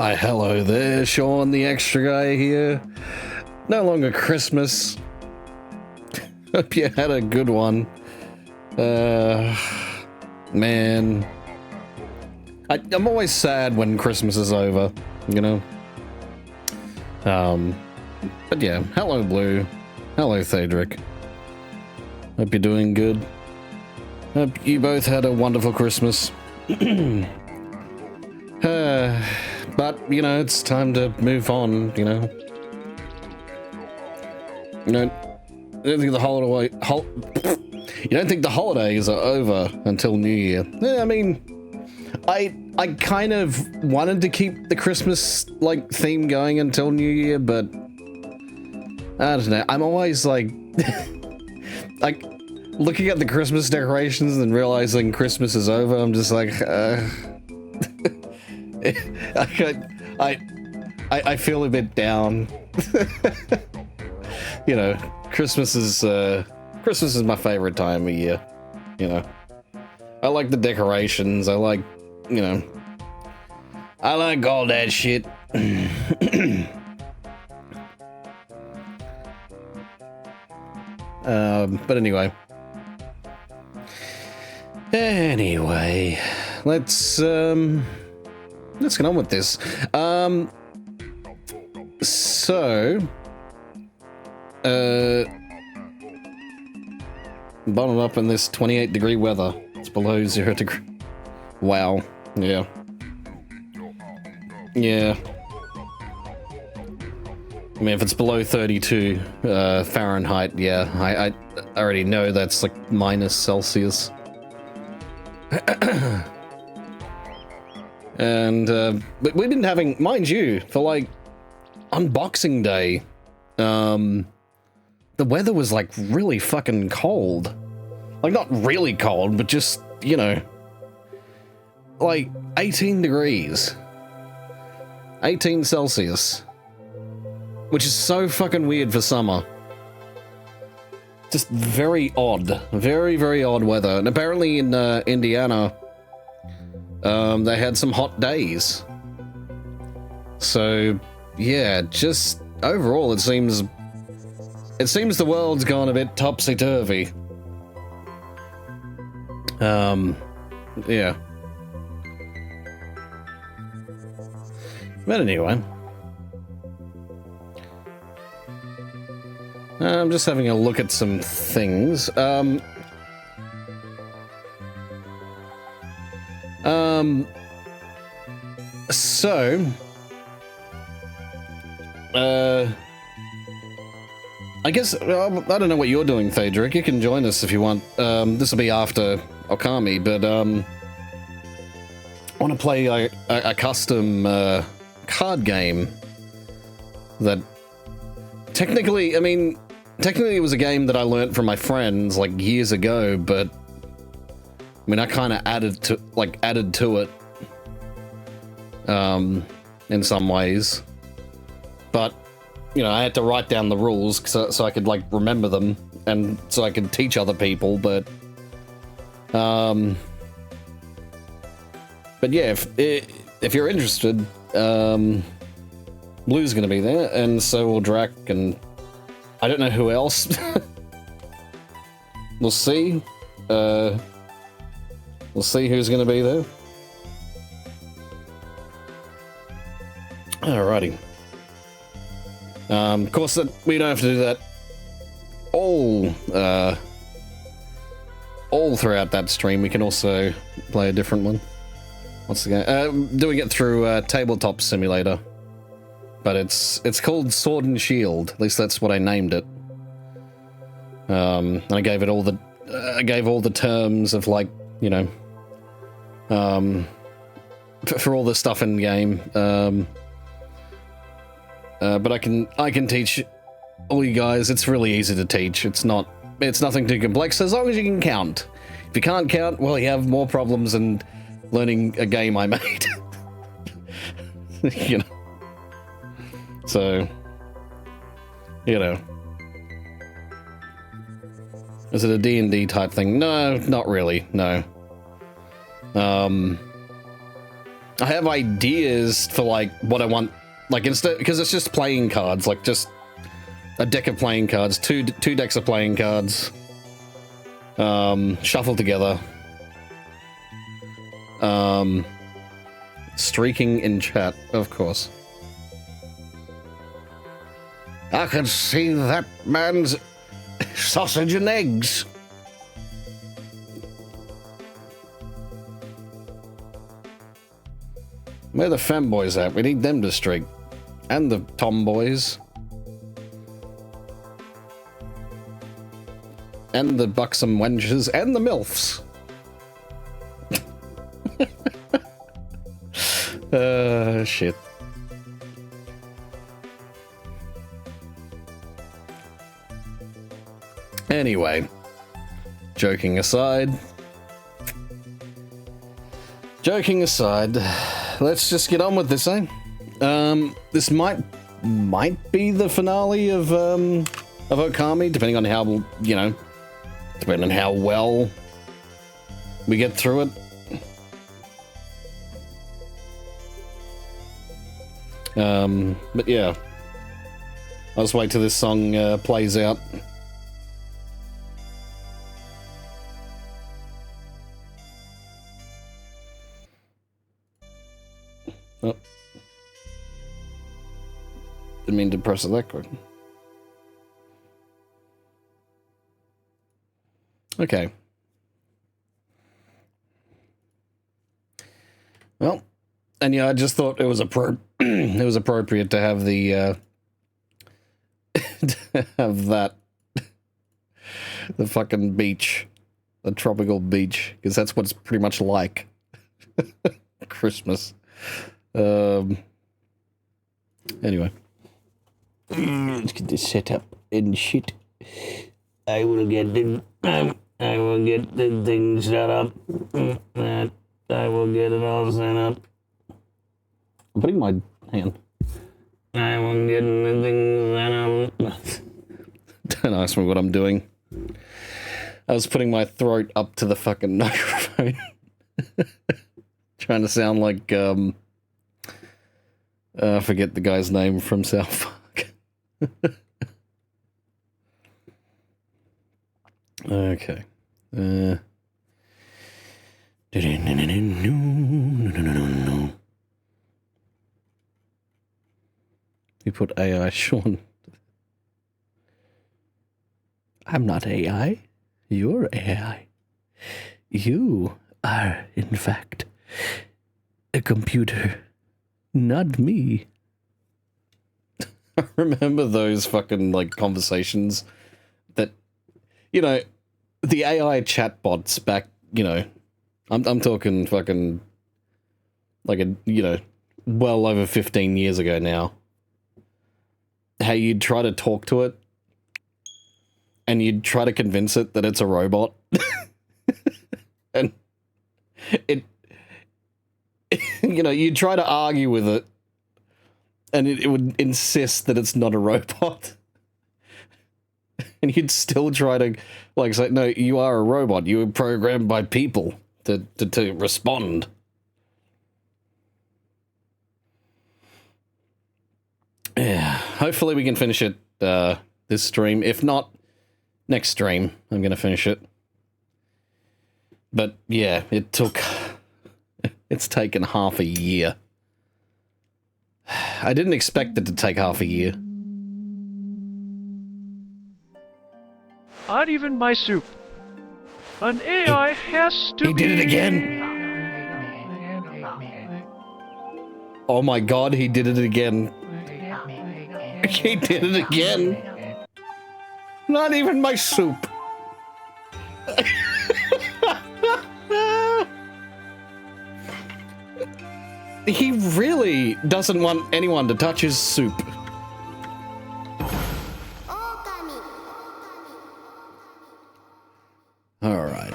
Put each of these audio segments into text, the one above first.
Why, hello there, Sean, the extra guy here. No longer Christmas. Hope you had a good one. Man. I'm always sad when Christmas is over, you know? But yeah, hello, Blue. Hello, Thadric. Hope you're doing good. Hope you both had a wonderful Christmas. But, you know, it's time to move on, you know? You don't think the holidays are over until New Year? Yeah, I mean, I kind of wanted to keep the Christmas, like, theme going until New Year, but I don't know. I'm always, like, like, looking at the Christmas decorations and realizing Christmas is over, I'm just like, I feel a bit down. You know, Christmas is my favorite time of year. You know, I like the decorations. I like, you know, I like all that shit. But anyway, let's get on with this. Bottled up in this 28-degree weather. It's below 0 degree. Wow. Yeah. Yeah. I mean, if it's below 32 Fahrenheit, yeah, I already know that's like minus Celsius. And but we've been having, mind you, for like Unboxing Day, the weather was like really fucking cold. Like not really cold, but just, you know, like 18 degrees. 18 Celsius. Which is so fucking weird for summer. Just very odd. Very, very odd weather. And apparently in Indiana, they had some hot days. So, yeah, just overall it seems the world's gone a bit topsy-turvy. Yeah. But anyway. I'm just having a look at some things. I guess, I don't know what you're doing, Thadric. You can join us if you want. This will be after Okami, but, I want to play a custom, card game that technically, I mean, technically it was a game that I learnt from my friends, like, years ago, but, I mean, I kind of added to it, in some ways, but, you know, I had to write down the rules so I could, like, remember them, and so I could teach other people, but yeah, if you're interested, Blue's gonna be there, and so will Drac, and I don't know who else. We'll see. We'll see who's gonna be there. Alrighty. Of course, we don't have to do that all throughout that stream. We can also play a different one. What's the game? Doing it through Tabletop Simulator, but it's called Sword and Shield. At least that's what I named it. And I gave all the terms of, like, you know, for all the stuff in the game. But I can teach all you guys. It's really easy to teach. It's nothing too complex as long as you can count. If you can't count, well, you have more problems than learning a game I made. You know. So, you know. Is it a D&D type thing? No, not really. No. I have ideas for like what I want, like instead, because it's just playing cards, like just a deck of playing cards, two decks of playing cards, shuffled together. Streaking in chat, of course. I can see that man's sausage and eggs. Where are the femboys at? We need them to streak. And the tomboys. And the buxom wenches. And the milfs. Shit. Anyway. Joking aside. Let's just get on with this, eh? This might be the finale of Okami, depending on how, you know, depending on how well we get through it. But yeah, I'll just wait till this song plays out. Oh. Didn't mean to press it that quick. Okay. Well, and yeah, I just thought it was it was appropriate to have the to have that the fucking beach, the tropical beach, because that's what it's pretty much like. Christmas. Anyway. Let's get this set up and shit. I will get the thing set up. I will get it all set up. I'm putting my hand. I will get the thing set up. Don't ask me what I'm doing. I was putting my throat up to the fucking microphone. Trying to sound like, I forget the guy's name from South Park. Okay. You put AI, Sean. I'm not AI. You're AI. You are, in fact, a computer. Not me. I remember those fucking, like, conversations that, you know, the AI chatbots back, you know, I'm talking fucking, like, you know, well over 15 years ago now. How you'd try to talk to it, and you'd try to convince it that it's a robot. And it, you know, you'd try to argue with it, and it would insist that it's not a robot. And you'd still try to, like, say, no, you are a robot. You were programmed by people to respond. Yeah, hopefully we can finish it this stream. If not, next stream, I'm going to finish it. But, yeah, it's taken half a year. I didn't expect it to take half a year. Not even my soup. An AI has to He did it again! Oh my god, he did it again. He did it again! Not even my soup! He really doesn't want anyone to touch his soup. Okami. Alright.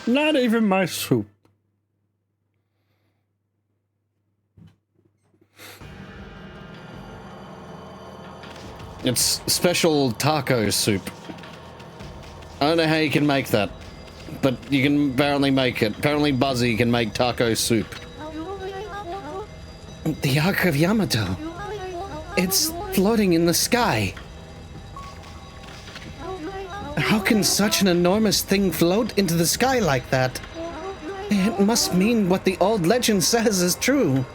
Not even my soup. It's special taco soup. I don't know how you can make that, but you can apparently make it. Apparently Buzzy can make taco soup. The Ark of Yamato. It's floating in the sky. How can such an enormous thing float into the sky like that? It must mean what the old legend says is true.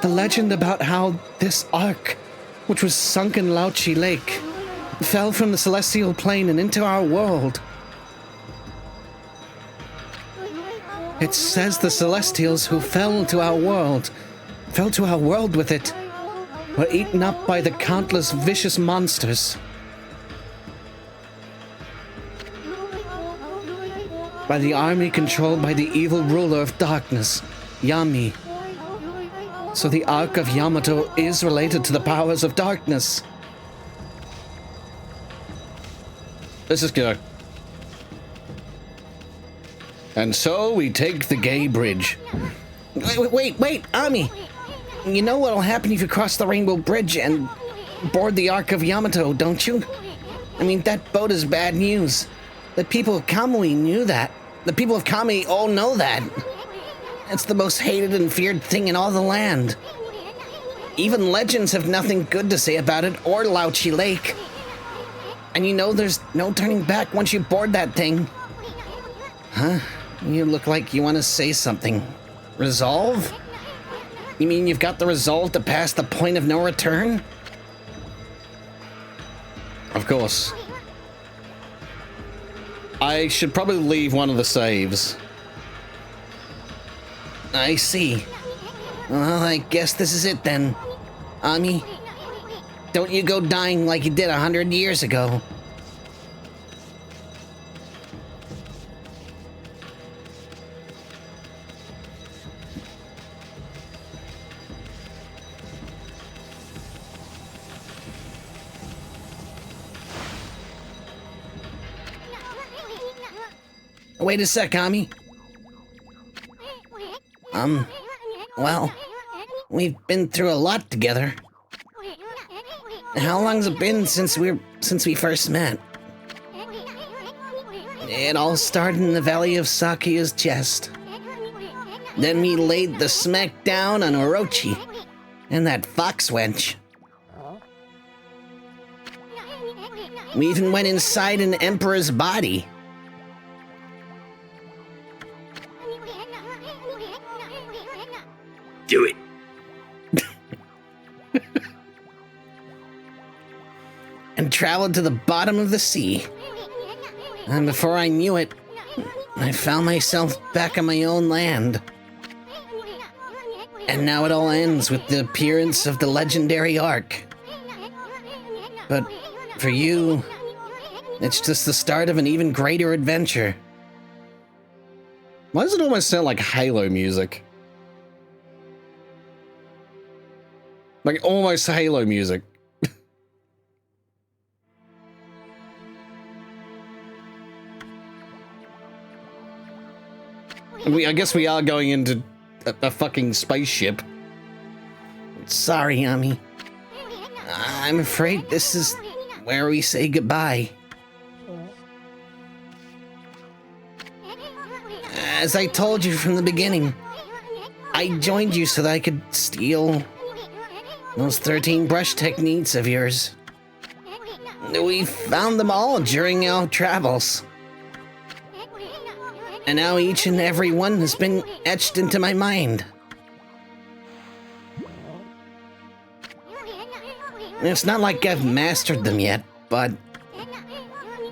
The legend about how this ark, which was sunk in Lauchi Lake, fell from the celestial plane and into our world. It says the celestials who fell to our world with it, were eaten up by the countless vicious monsters. By the army controlled by the evil ruler of darkness, Yami. So the Ark of Yamato is related to the powers of darkness. Let's just go. And so we take the gay bridge. Wait, Ami! You know what'll happen if you cross the Rainbow Bridge and board the Ark of Yamato, don't you? I mean, that boat is bad news. The people of Kamui knew that. The people of Kami all know that. It's the most hated and feared thing in all the land. Even legends have nothing good to say about it or Lauchi Lake. And you know there's no turning back once you board that thing. Huh? You look like you want to say something. Resolve? You mean you've got the resolve to pass the point of no return? Of course. I should probably leave one of the saves. I see. Well, I guess this is it then. Ami, don't you go dying like you did 100 years ago. Wait a sec, Ami. Well, we've been through a lot together. How long's it been since we first met? It all started in the Valley of Sakuya's chest. Then we laid the smack down on Orochi and that fox wench. We even went inside an emperor's body. Do it. And traveled to the bottom of the sea. And before I knew it, I found myself back on my own land. And now it all ends with the appearance of the legendary Ark. But for you, it's just the start of an even greater adventure. Why does it almost sound like Halo music? Like almost Halo music. I guess we are going into a fucking spaceship. Sorry, Ami. I'm afraid this is where we say goodbye. As I told you from the beginning, I joined you so that I could steal those 13 brush techniques of yours. We found them all during our travels. And now each and every one has been etched into my mind. It's not like I've mastered them yet, but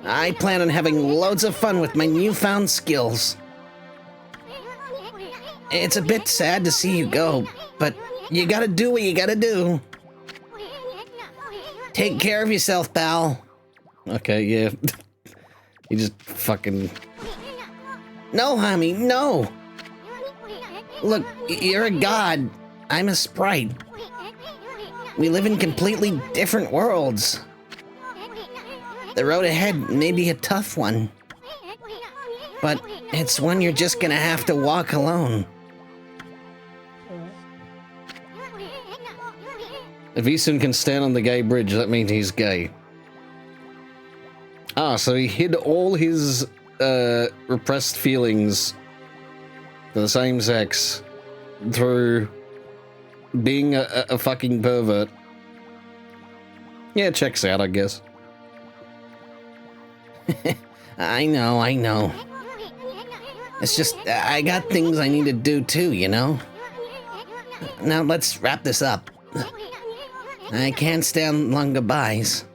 I plan on having loads of fun with my newfound skills. It's a bit sad to see you go, but you gotta do what you gotta do. Take care of yourself, pal. Okay, yeah. You just fucking... No, Hami, no! Look, you're a god. I'm a sprite. We live in completely different worlds. The road ahead may be a tough one, but it's one you're just gonna have to walk alone. If Easton can stand on the gay bridge, that means he's gay. Ah, so he hid all his repressed feelings for the same sex through being a fucking pervert. Yeah, checks out, I guess. I know. It's just, I got things I need to do too, you know? Now let's wrap this up. I can't stand long goodbyes.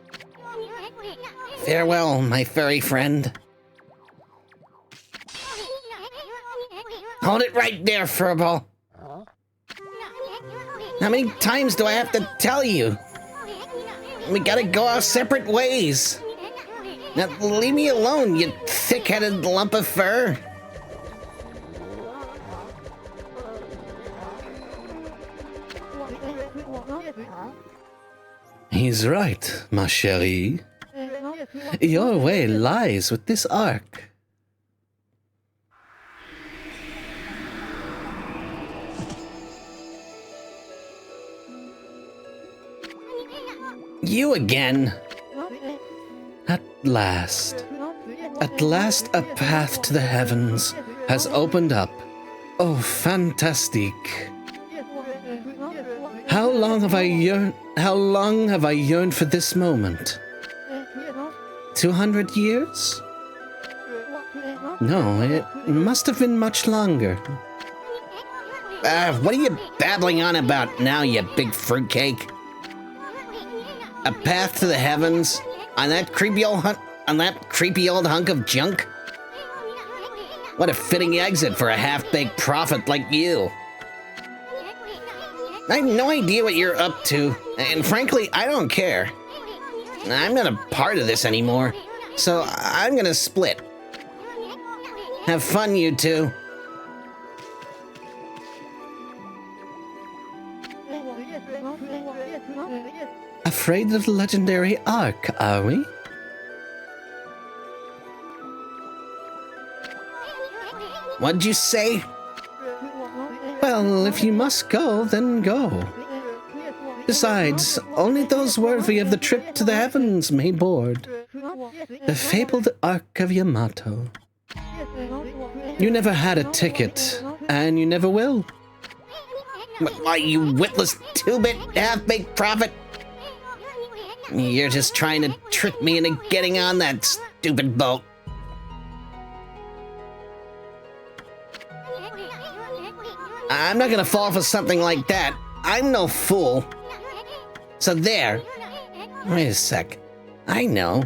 Farewell, my furry friend. Hold it right there, Furball. How many times do I have to tell you? We gotta go our separate ways. Now leave me alone, you thick-headed lump of fur. He's right, ma chérie. Your way lies with this ark. You again. At last a path to the heavens has opened up. Oh, fantastique. How long have I yearned for this moment? 200 years? No, it must have been much longer. What are you babbling on about now, you big fruitcake? A path to the heavens? On that creepy old hunk of junk? What a fitting exit for a half-baked prophet like you. I have no idea what you're up to, and frankly, I don't care. I'm not a part of this anymore, so I'm gonna split. Have fun, you two. Afraid of the legendary ark, are we? What'd you say? Well, if you must go, then go. Besides, only those worthy of the trip to the heavens may board. The fabled Ark of Yamato. You never had a ticket, and you never will. Why, you witless two-bit half-baked prophet? You're just trying to trick me into getting on that stupid boat. I'm not gonna fall for something like that. I'm no fool. So there. Wait a sec. I know.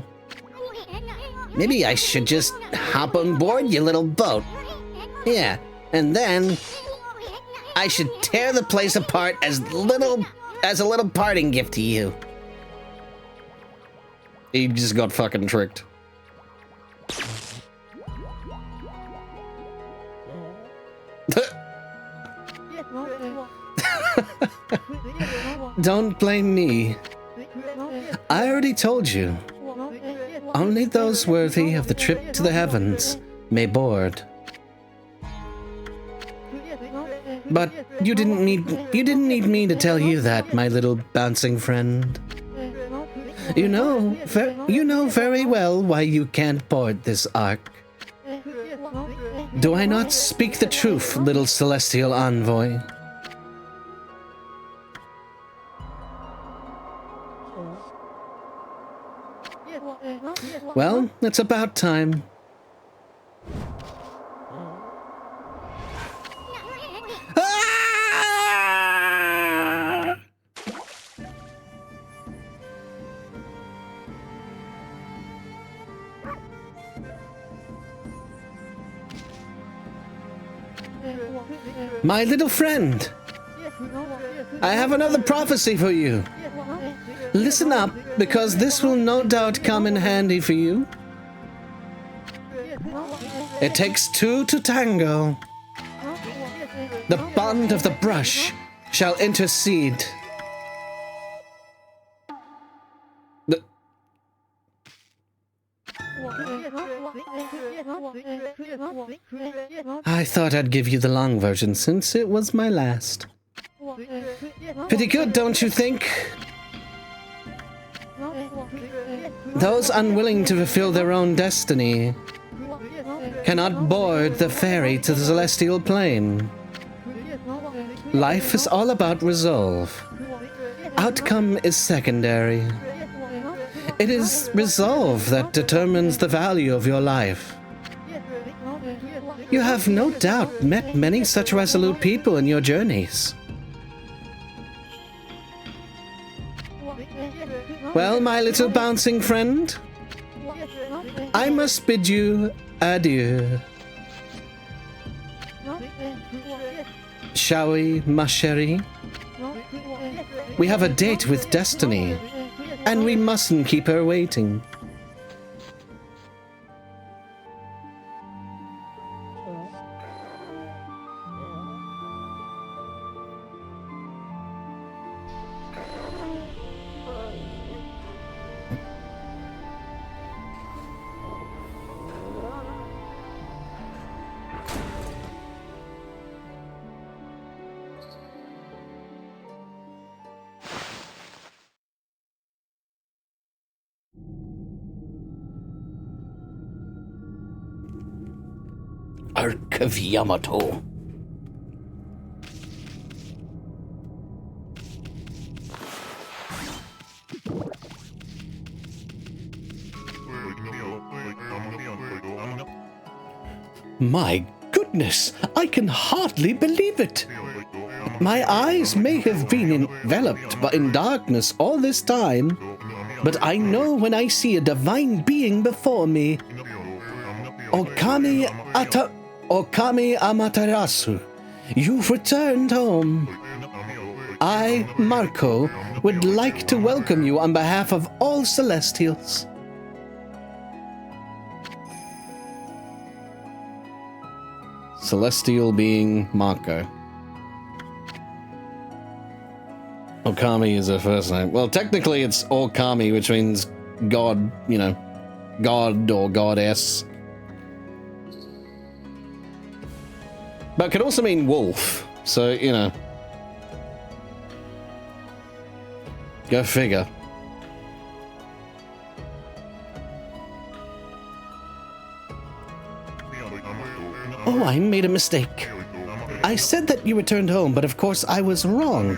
Maybe I should just hop on board your little boat. Yeah, and then I should tear the place apart as a little parting gift to you. He just got fucking tricked. Don't blame me. I already told you. Only those worthy of the trip to the heavens may board. But you didn't need me to tell you that, my little bouncing friend. You know very well why you can't board this ark. Do I not speak the truth, little celestial envoy? Well, it's about time. Ah! My little friend, I have another prophecy for you. Listen up, because this will no doubt come in handy for you. It takes two to tango. The bond of the brush shall intercede. I thought I'd give you the long version since it was my last. Pretty good, don't you think? Those unwilling to fulfill their own destiny cannot board the ferry to the celestial plane. Life is all about resolve. Outcome is secondary. It is resolve that determines the value of your life. You have no doubt met many such resolute people in your journeys. Well, my little bouncing friend, I must bid you adieu. Shall we, ma chérie? We have a date with destiny, and we mustn't keep her waiting. Ark of Yamato. My goodness, I can hardly believe it. My eyes may have been enveloped in darkness all this time, but I know when I see a divine being before me. Okami Amaterasu, you've returned home. I, Marco, would like to welcome you on behalf of all Celestials. Celestial being Marco. Okami is her first name. Well, technically it's Okami, which means God, you know, God or goddess. But could also mean wolf, so, you know. Go figure. Oh, I made a mistake. I said that you returned home, but of course I was wrong.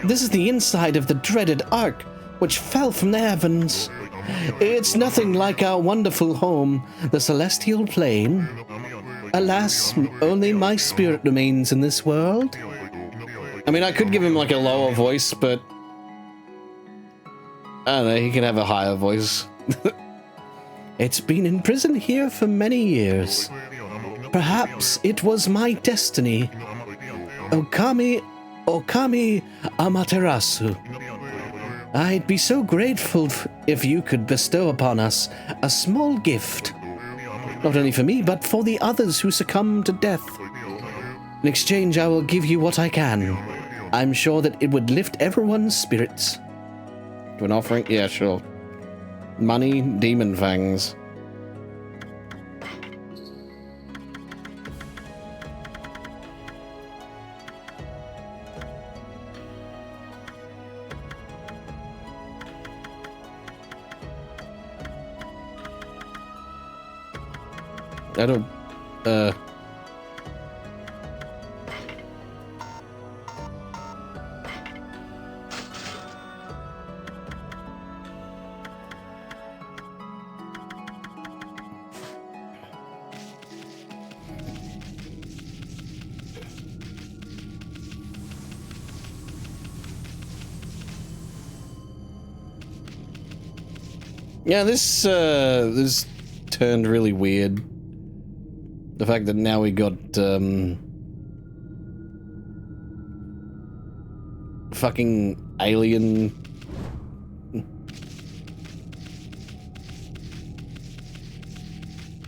This is the inside of the dreaded Ark, which fell from the heavens. It's nothing like our wonderful home, the celestial plane. Alas, only my spirit remains in this world. I mean, I could give him like a lower voice, but I don't know, he can have a higher voice. It's been in prison here for many years. Perhaps it was my destiny. Okami Amaterasu. I'd be so grateful if you could bestow upon us a small gift. Not only for me, but for the others who succumb to death. In exchange, I will give you what I can. I'm sure that it would lift everyone's spirits. To an offering? Yeah, sure. Money, demon fangs. I don't, yeah, this turned really weird. The fact that now we got, fucking alien...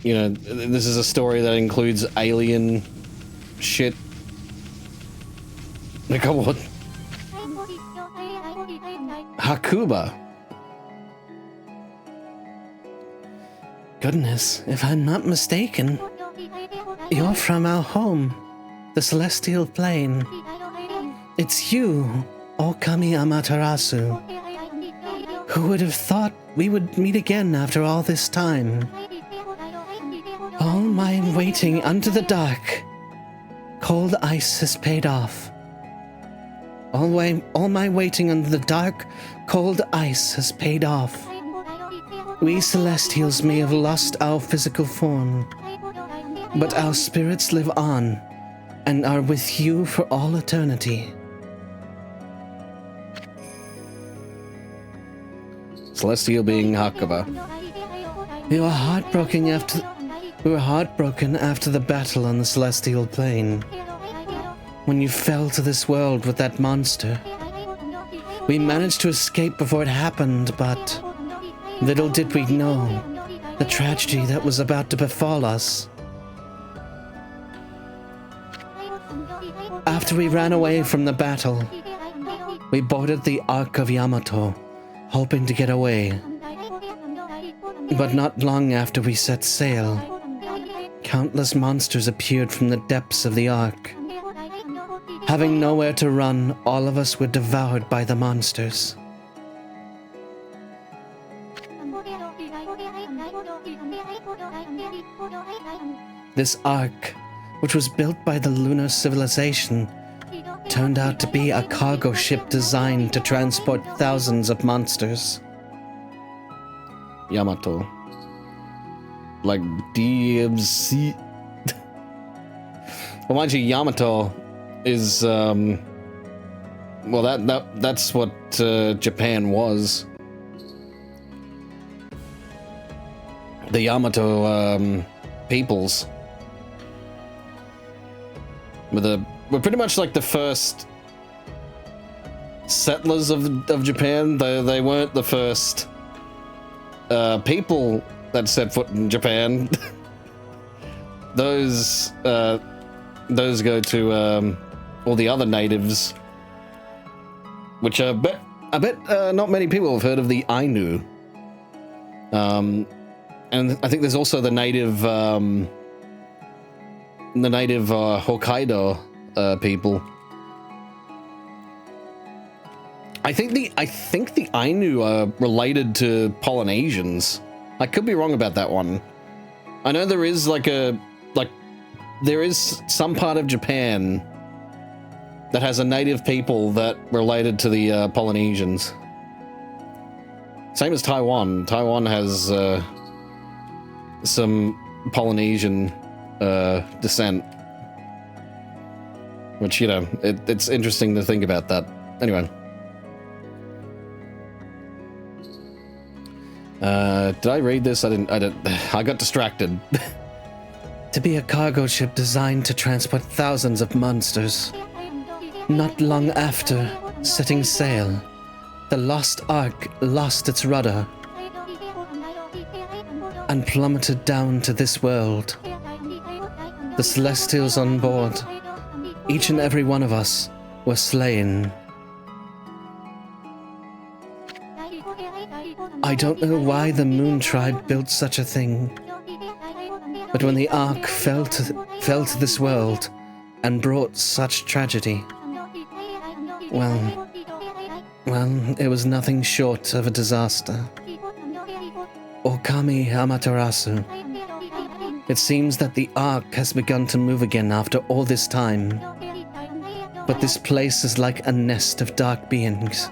You know, this is a story that includes alien shit. Like, what? Hakuba. Goodness, if I'm not mistaken, you're from our home, the celestial plane. It's you, Okami Amaterasu. Who would have thought we would meet again after all this time? All my waiting under the dark, cold ice has paid off. All my waiting under the dark, cold ice has paid off. We Celestials may have lost our physical form, but our spirits live on and are with you for all eternity. Celestial being Hakuba. We were heartbroken after the battle on the Celestial Plane. When you fell to this world with that monster. We managed to escape before it happened, but little did we know the tragedy that was about to befall us. After we ran away from the battle, we boarded the Ark of Yamato, hoping to get away. But not long after we set sail, countless monsters appeared from the depths of the Ark. Having nowhere to run, all of us were devoured by the monsters. This Ark, which was built by the lunar civilization, turned out to be a cargo ship designed to transport thousands of monsters. Yamato. Like DMC. Well, mind you, Yamato is, well, that's what Japan was. The Yamato peoples were pretty much like the first settlers of Japan. They weren't the first people that set foot in Japan. Those go to all the other natives, which I bet not many people have heard of the Ainu. And I think there's also the native Hokkaido people. I think the Ainu are related to Polynesians. I could be wrong about that one. I know there is there is some part of Japan that has a native people that related to the Polynesians. Same as Taiwan. Taiwan has some Polynesian descent, which, you know, it's interesting to think about that. Anyway. Did I read this? I didn't. I got distracted. To be a cargo ship designed to transport thousands of monsters. Not long after setting sail, the Lost Ark lost its rudder and plummeted down to this world. The Celestials on board, each and every one of us, were slain. I don't know why the Moon Tribe built such a thing, but when the Ark fell to this world and brought such tragedy, well, it was nothing short of a disaster. Okami Amaterasu. It seems that the Ark has begun to move again after all this time, but this place is like a nest of dark beings.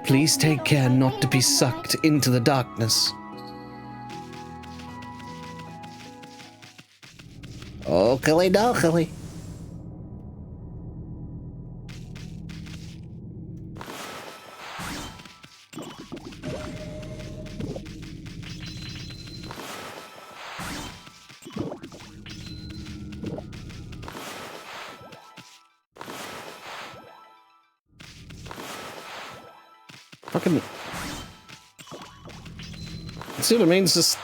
Please take care not to be sucked into the darkness. Okily dokily. Fucking... See what it means? Just...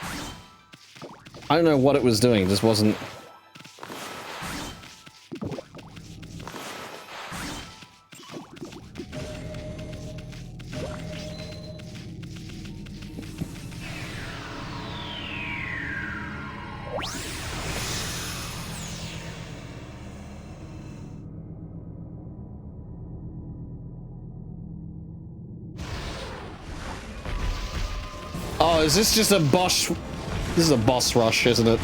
I don't know what it was doing, it just wasn't... Oh, is this just a boss? This is a boss rush, isn't it?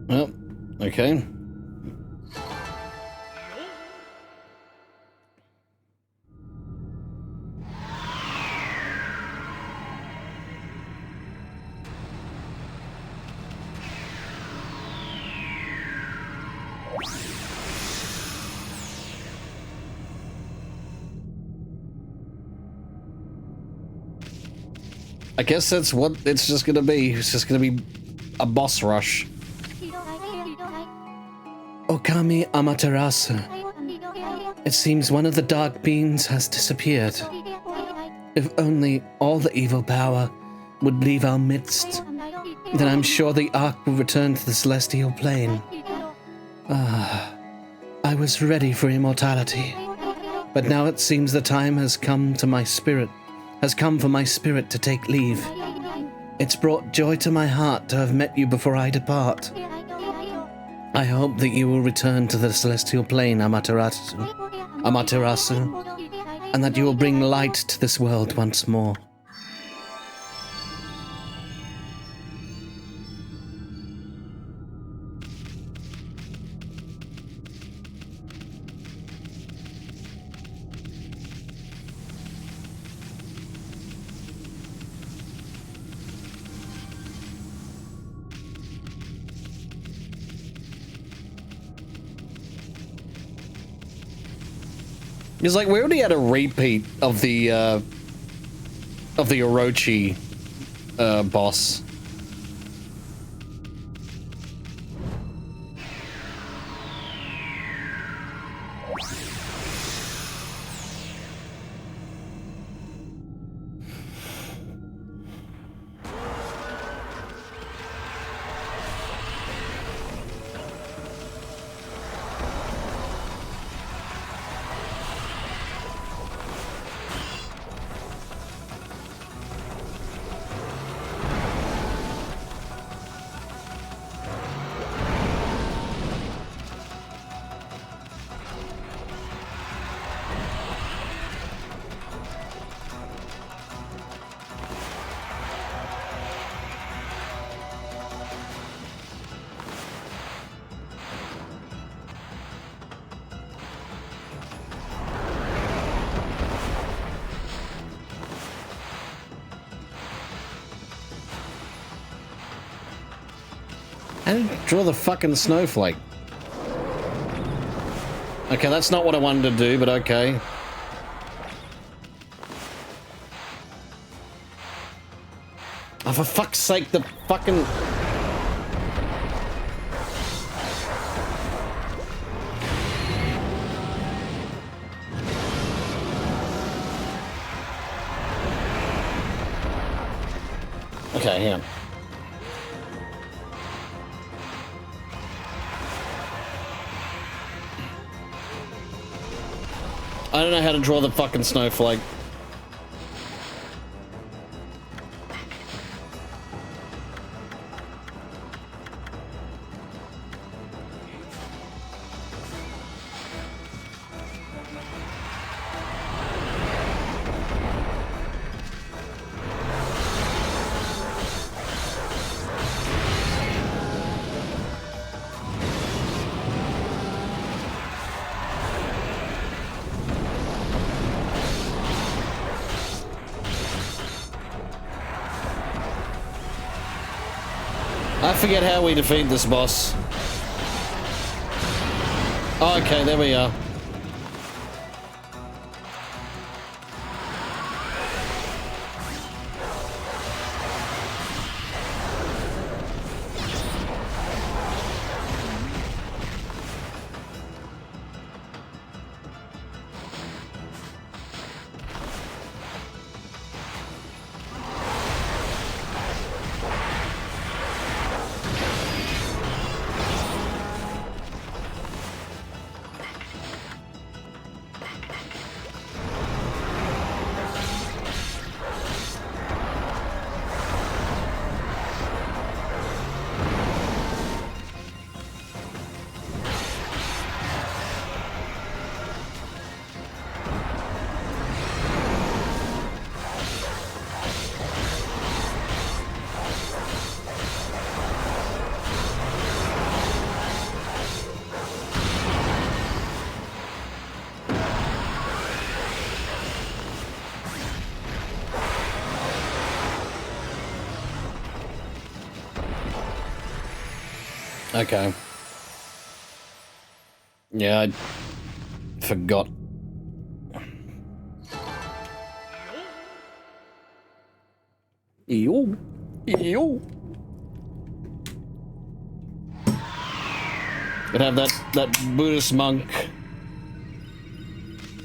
Well, okay. I guess that's what it's just gonna be. It's just gonna be a boss rush. Okami Amaterasu. It seems one of the dark beings has disappeared. If only all the evil power would leave our midst, then I'm sure the Ark will return to the celestial plane. I was ready for immortality, but now it seems the time has come for my spirit to take leave. It's brought joy to my heart to have met you before I depart. I hope that you will return to the celestial plane, Amaterasu, and that you will bring light to this world once more. It's like we already had a repeat of the Orochi boss. How did you draw the fucking snowflake? Okay, that's not what I wanted to do, but okay. Oh, for fuck's sake, the fucking... Okay, hang on. I don't know how to draw the fucking snowflake. I forget how we defeat this boss. Oh, okay, there we are. Okay. Yeah, I forgot. Ew. Ew. Could have that Buddhist monk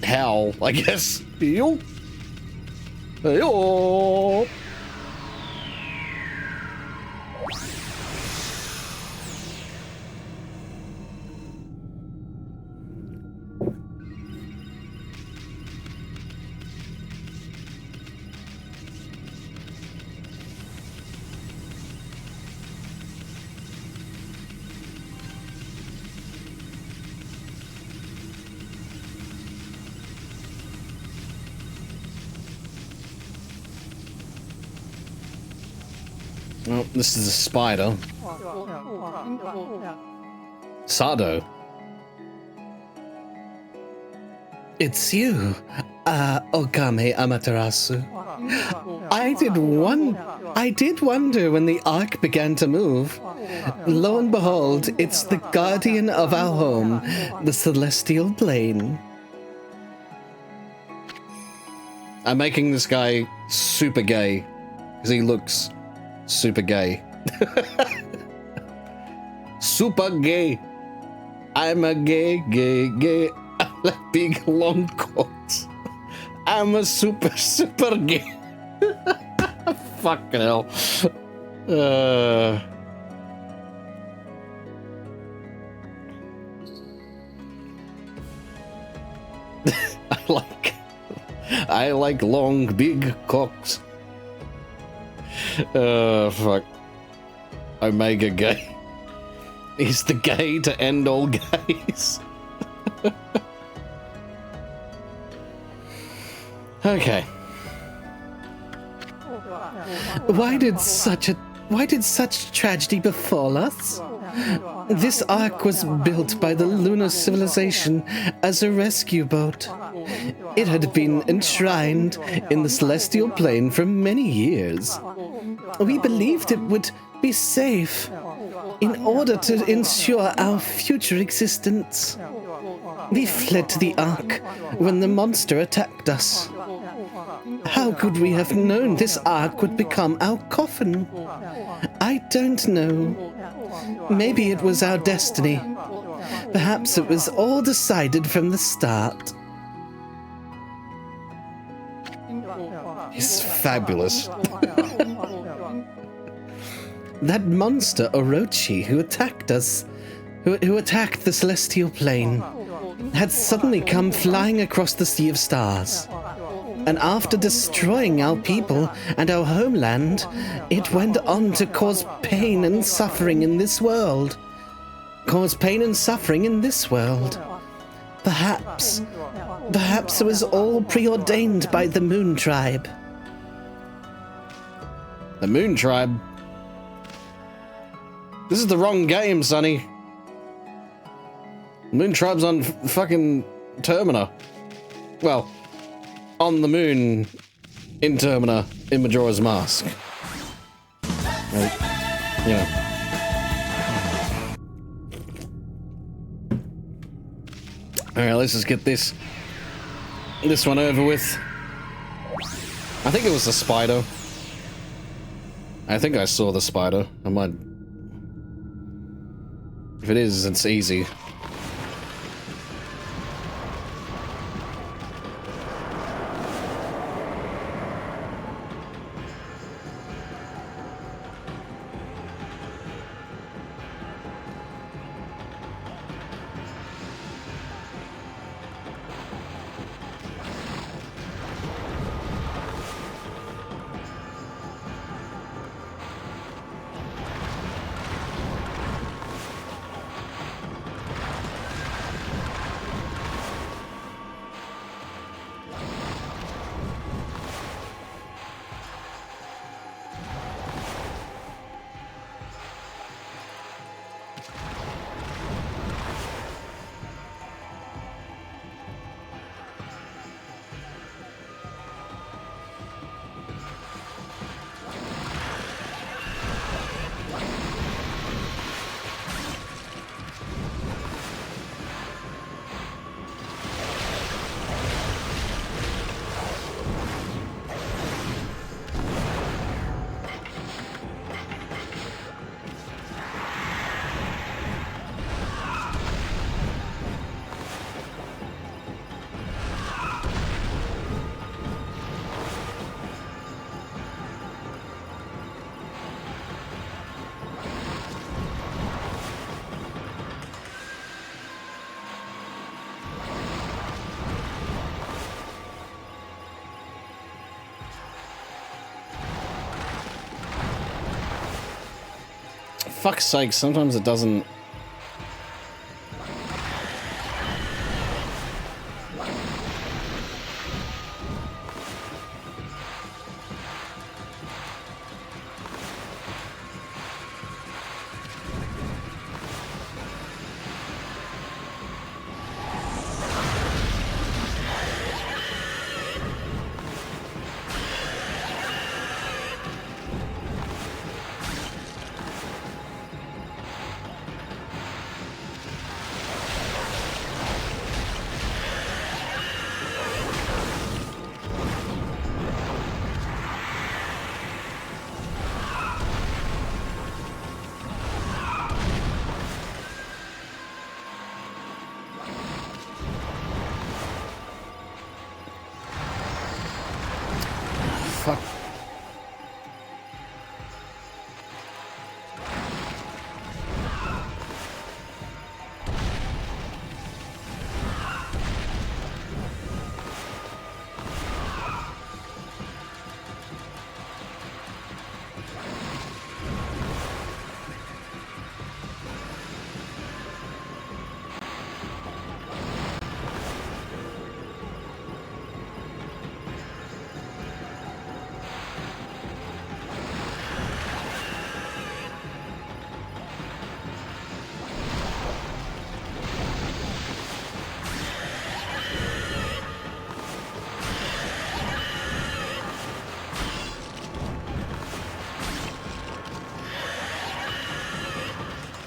howl, I guess. Ew. Ew. Well, this is a spider. Sado. It's you, Okami Amaterasu. I did wonder when the ark began to move. Lo and behold, it's the guardian of our home, the celestial plane. I'm making this guy super gay, because he looks super gay. Super gay. I'm a gay. I like big long coats. I'm a super gay. Fucking hell. I like long big cocks. Fuck. Omega gay. He's the gay to end all gays. Okay. Why did such tragedy befall us? This ark was built by the lunar civilization as a rescue boat. It had been enshrined in the celestial plane for many years. We believed it would be safe. In order to ensure our future existence, we fled to the Ark when the monster attacked us. How could we have known this Ark would become our coffin? I don't know. Maybe it was our destiny. Perhaps it was all decided from the start. It's fabulous. That monster Orochi who attacked us, who attacked the celestial plane, had suddenly come flying across the sea of stars. And after destroying our people and our homeland, it went on to cause pain and suffering in this world. Perhaps it was all preordained by the Moon Tribe. The Moon Tribe? This is the wrong game, Sonny. Moon Tribe's on fucking Termina. Well, on the moon, in Termina, in Majora's Mask. You know. Alright, let's just get this one over with. I think it was the spider. I think I saw the spider. I might... If it is, it's easy. Fuck's sake, sometimes it doesn't...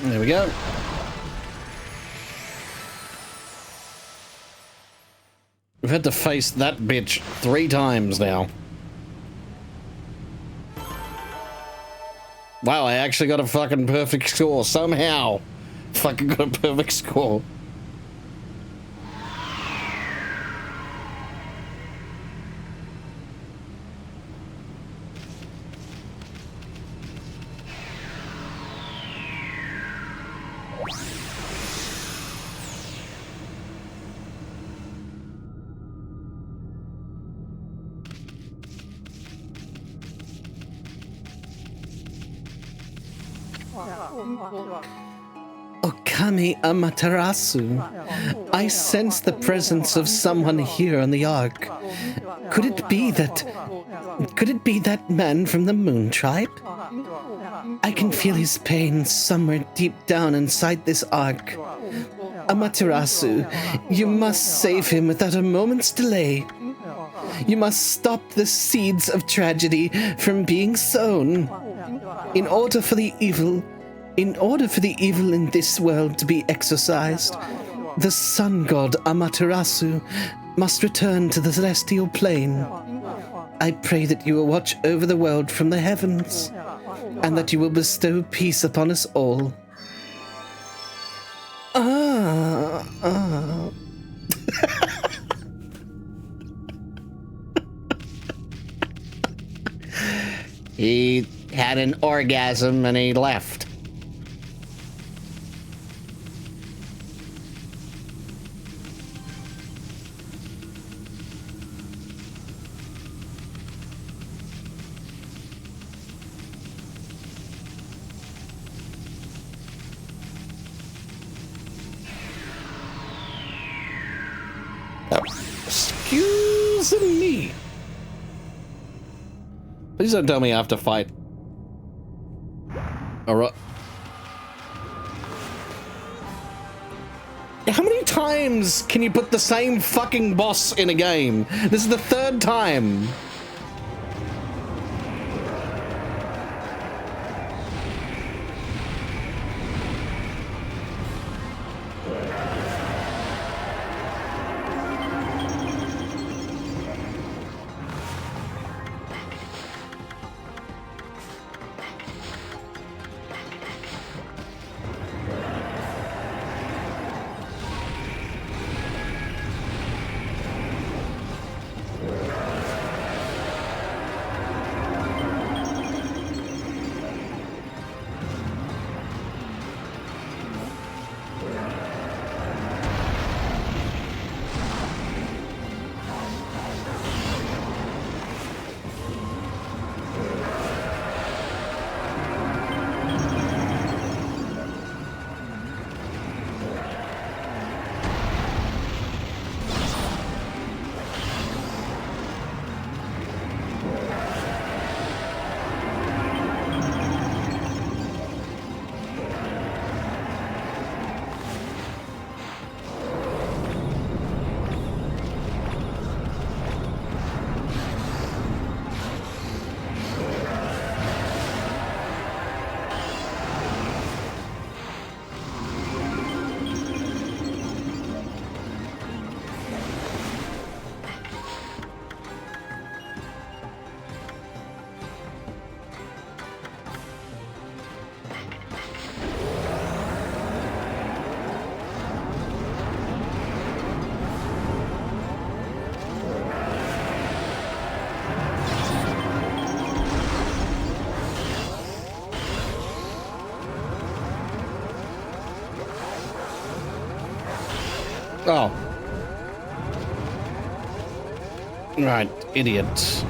There we go. We've had to face that bitch 3 times now. Wow, I actually got a fucking perfect score. Somehow. Fucking got a perfect score. Okami Amaterasu. I sense the presence of someone here on the Ark. Could it be that man from the Moon Tribe? I can feel his pain somewhere deep down inside this Ark. Amaterasu, you must save him without a moment's delay. You must stop the seeds of tragedy from being sown. In order for the evil in this world to be exorcised, the sun god Amaterasu must return to the celestial plane. I pray that you will watch over the world from the heavens, and that you will bestow peace upon us all. He had an orgasm and he left. Excuse me. Please don't tell me I have to fight. Alright. How many times can you put the same fucking boss in a game? This is the 3rd time. Oh. Right, idiot.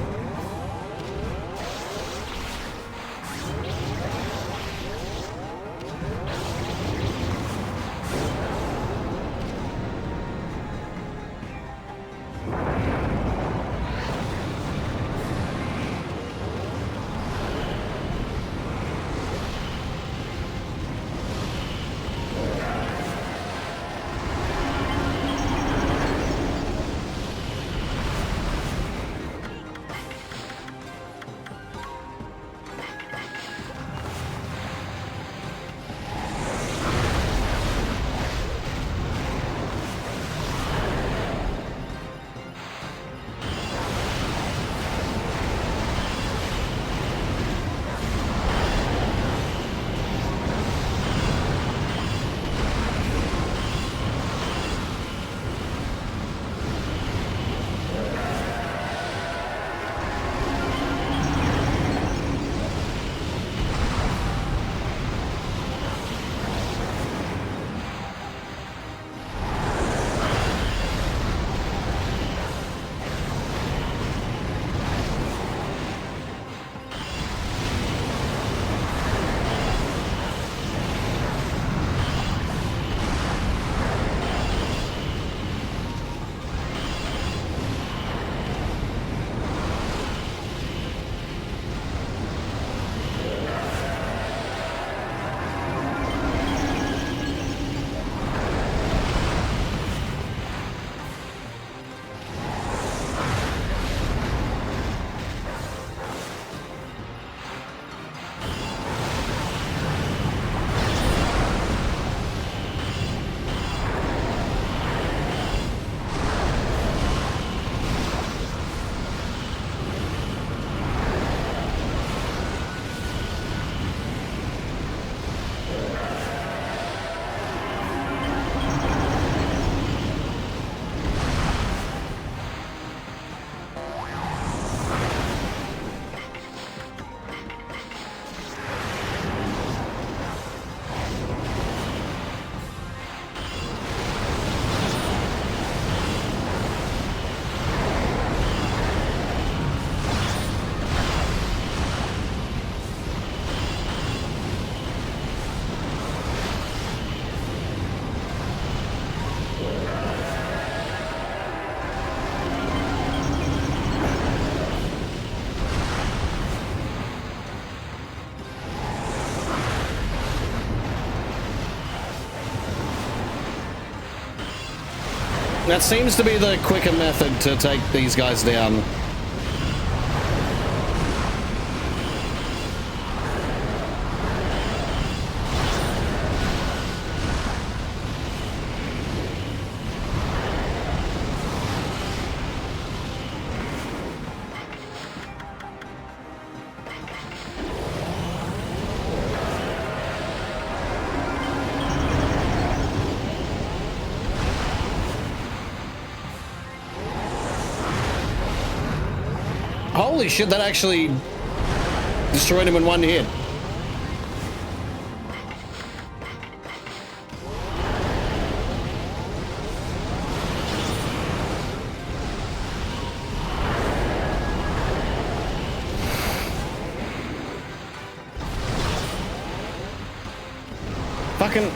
That seems to be the quicker method to take these guys down. Holy shit, that actually destroyed him in one hit. Fucking...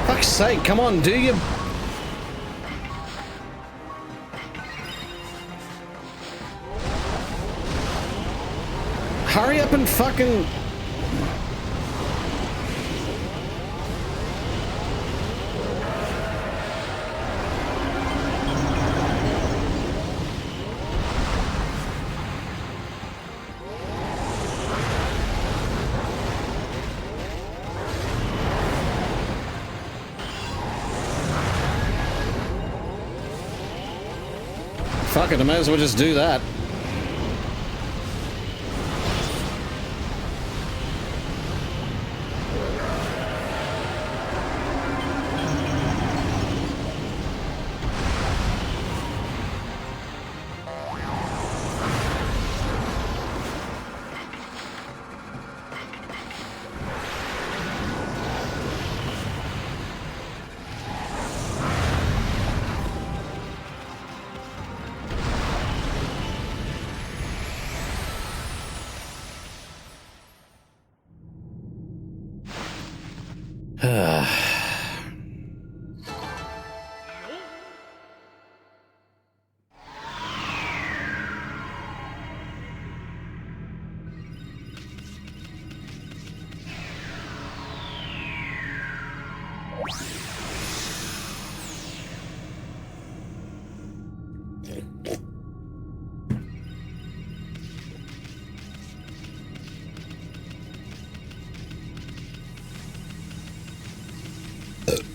Fuck's sake, come on, do you? Hurry up and fucking... Fuck it, I might as well just do that.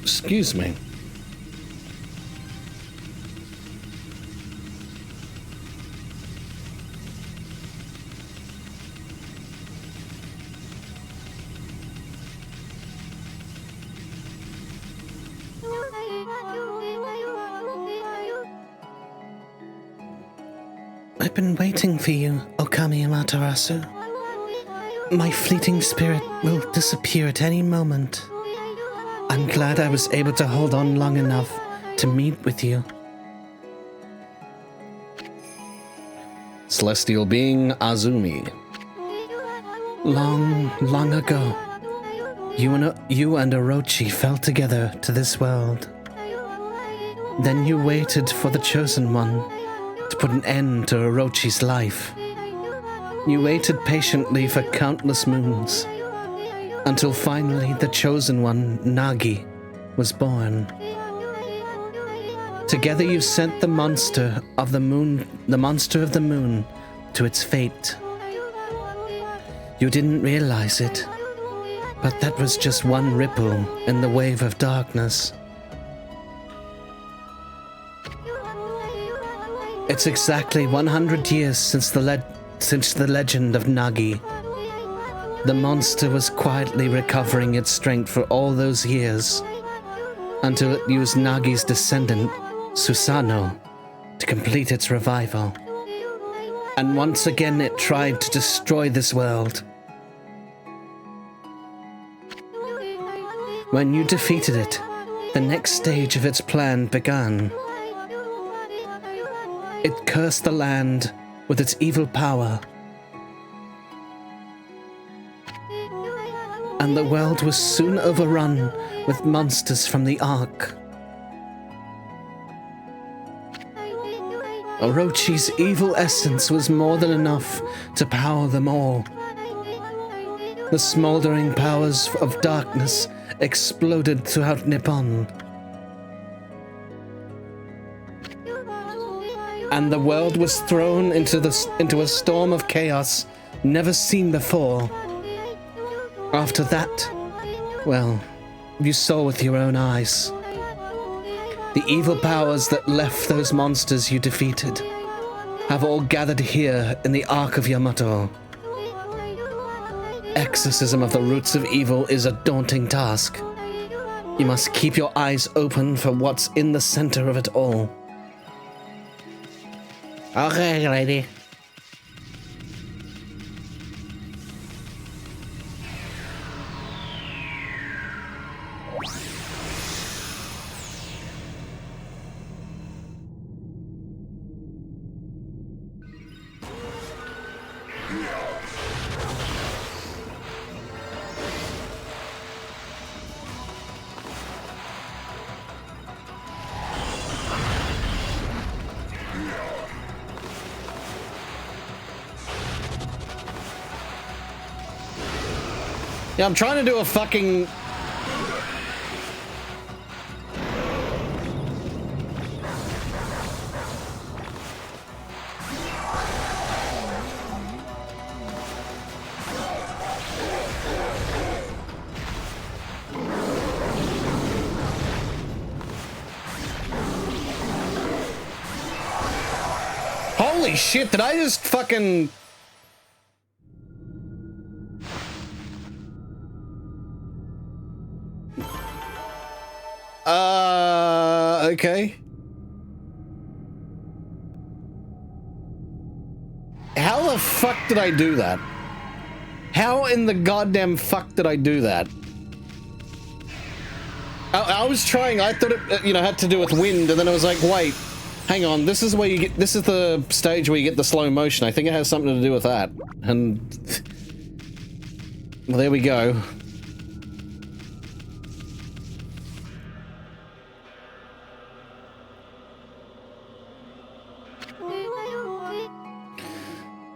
Excuse me. I've been waiting for you, Okami Amaterasu. My fleeting spirit will disappear at any moment. I'm glad I was able to hold on long enough to meet with you. Celestial being Azumi. Long ago, you and Orochi fell together to this world. Then you waited for the Chosen One to put an end to Orochi's life. You waited patiently for countless moons, until finally the Chosen One, Nagi, was born. Together you sent the monster of the moon, to its fate. You didn't realize it, but that was just one ripple in the wave of darkness. It's exactly 100 years since the legend of Nagi. The monster was quietly recovering its strength for all those years, until it used Nagi's descendant, Susanoo, to complete its revival. And once again it tried to destroy this world. When you defeated it, the next stage of its plan began. It cursed the land with its evil power. and the world was soon overrun with monsters from the Ark. Orochi's evil essence was more than enough to power them all. The smoldering powers of darkness exploded throughout Nippon. And the world was thrown into a storm of chaos never seen before. After that, well, you saw with your own eyes. The evil powers that left those monsters you defeated have all gathered here in the Ark of Yamato. Exorcism of the roots of evil is a daunting task. You must keep your eyes open for what's in the center of it all. Okay, lady. Yeah, I'm trying to do a fucking... Holy shit, did I just fucking... Okay. How the fuck did I do that? How in the goddamn fuck did I do that? I was trying, I thought it, you know, had to do with wind, and then I was like, wait, hang on, this is where you get, this is the stage where you get the slow motion. I think it has something to do with that. And... well, there we go.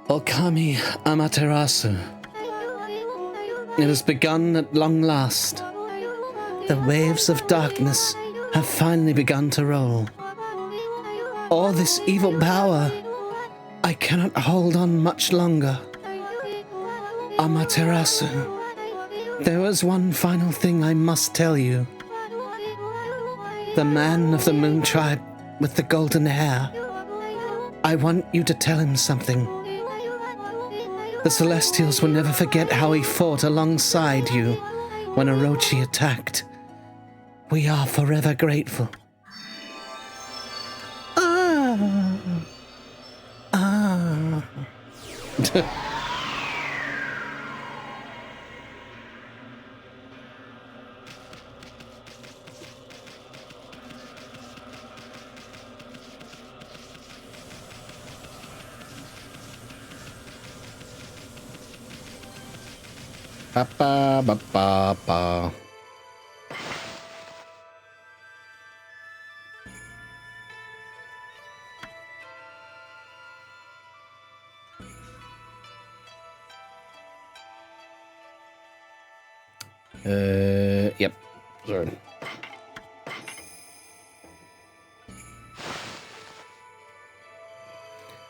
Okami Amaterasu. It has begun at long last. The waves of darkness have finally begun to roll. All this evil power, I cannot hold on much longer. Amaterasu, there was one final thing I must tell you. The man of the Moon Tribe with the golden hair. I want you to tell him something. The Celestials will never forget how he fought alongside you when Orochi attacked. We are forever grateful. Ba ba ba ba ba. Yep. Sorry.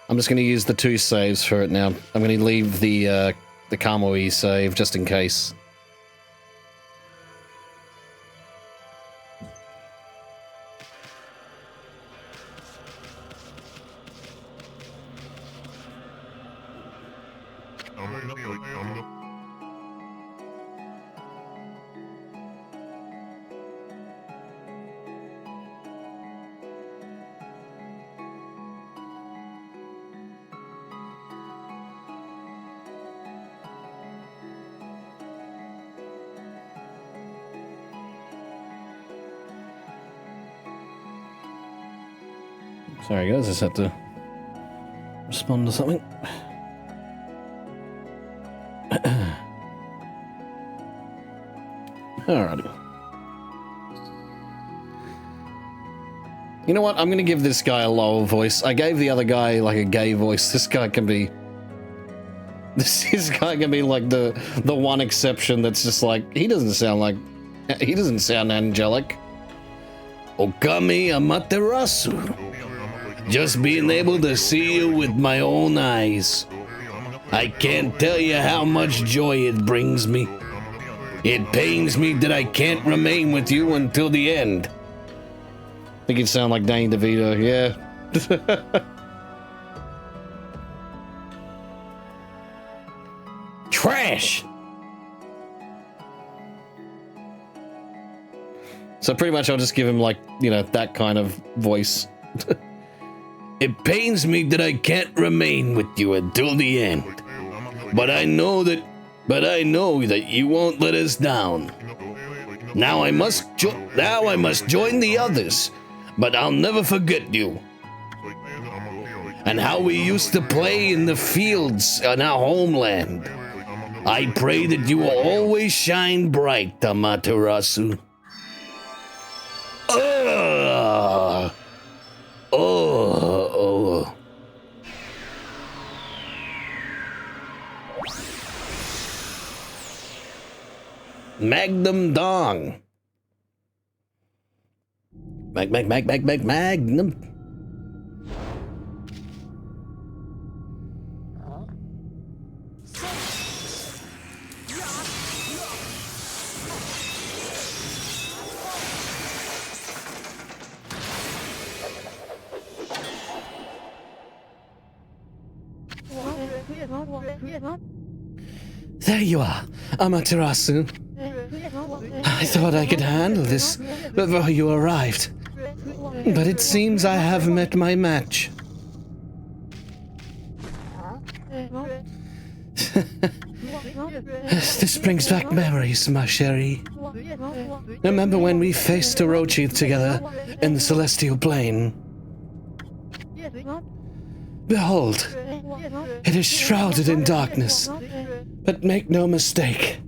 I'm just going to use the 2 saves for it now. I'm going to leave the Kamui save just in case. Sorry guys, I just had to respond to something. Alrighty. You know what? I'm gonna give this guy a lower voice. I gave the other guy like a gay voice. This guy can be... This guy can be like the one exception that's just like... He doesn't sound like... He doesn't sound angelic. Okami Amaterasu. Just being able to see you with my own eyes. I can't tell you how much joy it brings me. It pains me that I can't remain with you until the end. I think you sound like Danny DeVito, yeah. Trash! So pretty much I'll just give him like, you know, that kind of voice. It pains me that I can't remain with you until the end. But I know that you won't let us down. Now I must join the others, but I'll never forget you. And how we used to play in the fields on our homeland. I pray that you will always shine bright, Amaterasu. Magnum Dong. Magnum. There you are, Amaterasu. I thought I could handle this before you arrived. But it seems I have met my match. This brings back memories, ma chérie. Remember when we faced Orochi together in the Celestial Plane? Behold, it is shrouded in darkness. But make no mistake,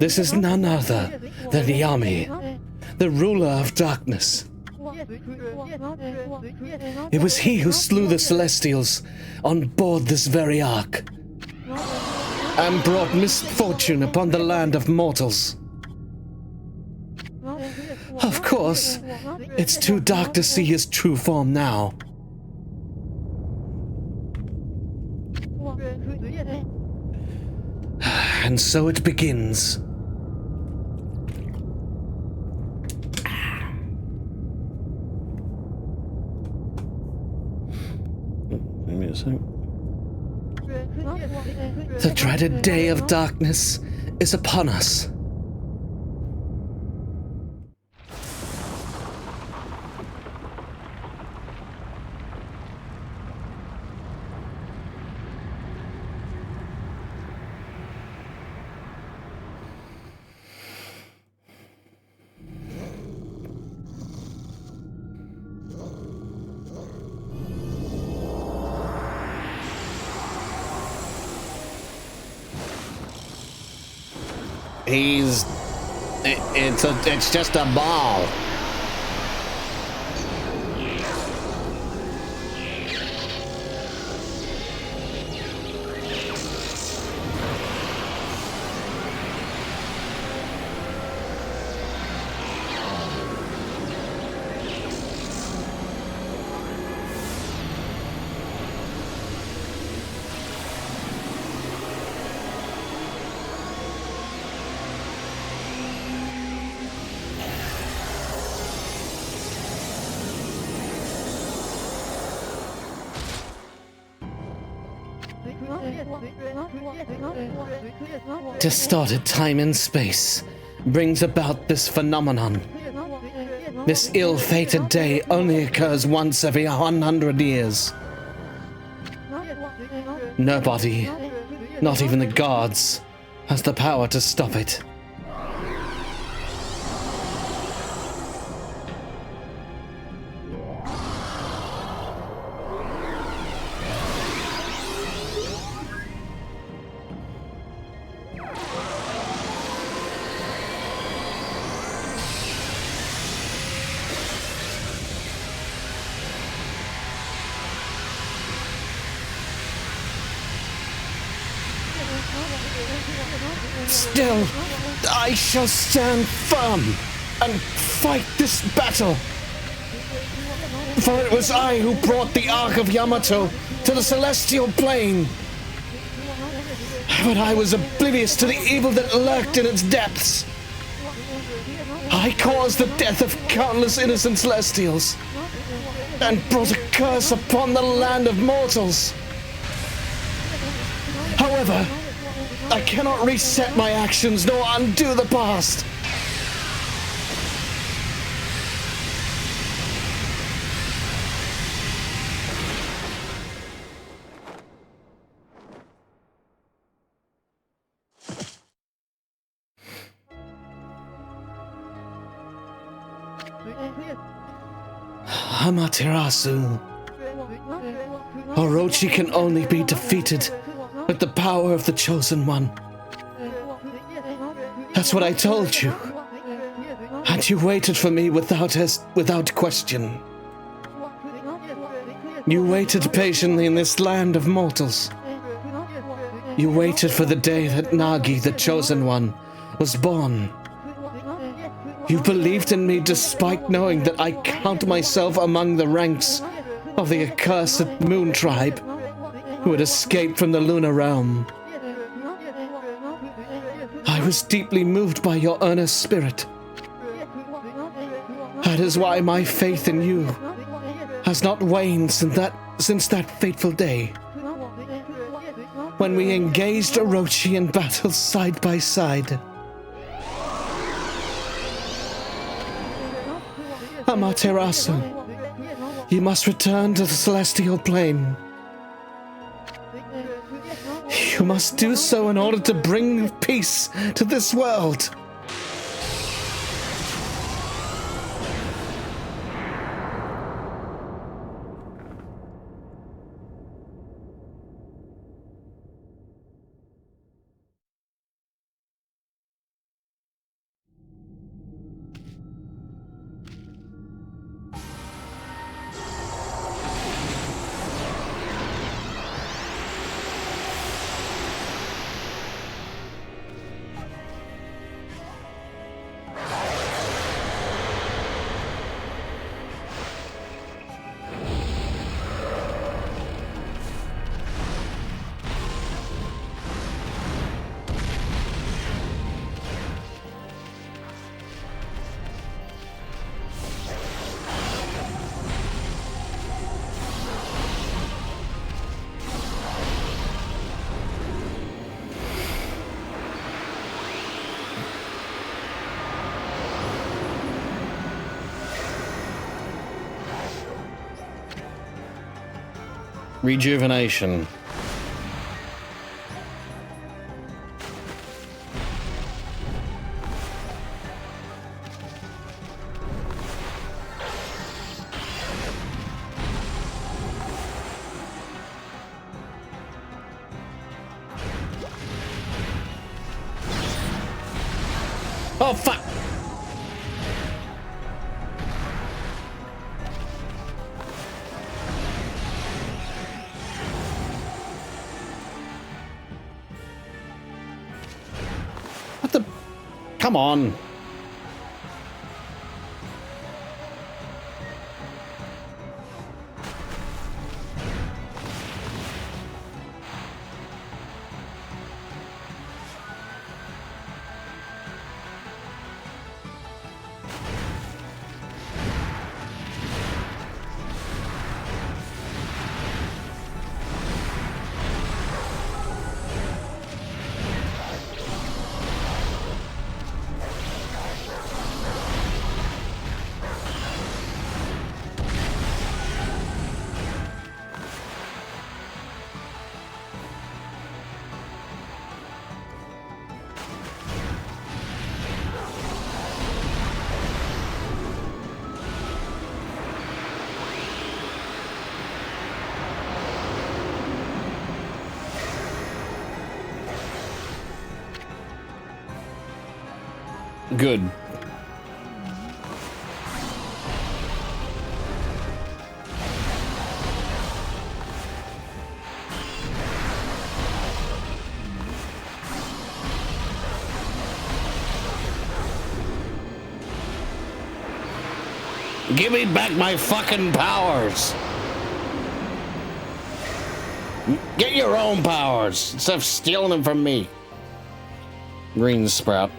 this is none other than Yami, the ruler of darkness. It was he who slew the Celestials on board this very ark, and brought misfortune upon the land of mortals. Of course, it's too dark to see his true form now. And so it begins. Give me a sec. The dreaded day of darkness is upon us. It's just a ball. Distorted time and space brings about this phenomenon. This ill-fated day only occurs once every 100 years. Nobody, not even the gods, has the power to stop it. Still, I shall stand firm and fight this battle. For it was I who brought the Ark of Yamato to the celestial plane. But I was oblivious to the evil that lurked in its depths. I caused the death of countless innocent celestials and brought a curse upon the land of mortals. However, I cannot reset my actions nor undo the past. Amaterasu. Orochi can only be defeated with the power of the Chosen One. That's what I told you. And you waited for me without question. You waited patiently in this land of mortals. You waited for the day that Nagi, the Chosen One, was born. You believed in me despite knowing that I count myself among the ranks of the accursed Moon Tribe who had escaped from the Lunar Realm. I was deeply moved by your earnest spirit. That is why my faith in you has not waned since that fateful day, when we engaged Orochi in battle side by side. Amaterasu, you must return to the celestial plane. You must do so in order to bring peace to this world. Rejuvenation. Oh, fuck! What the? Come on. Good. Give me back my fucking powers. Get your own powers instead of stealing them from me. Green sprout.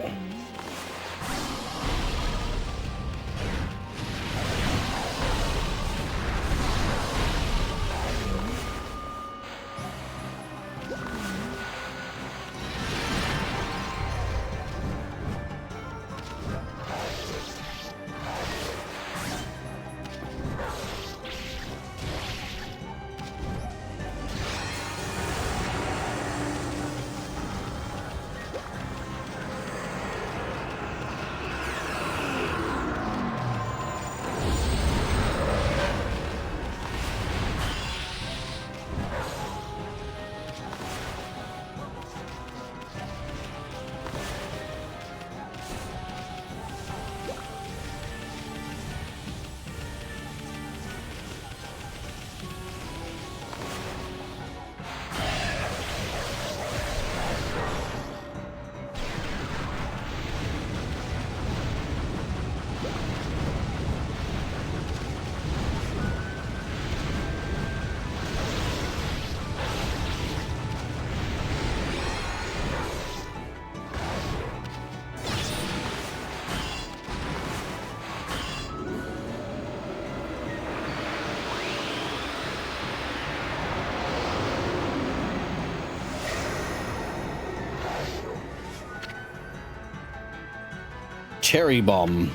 Cherry bomb.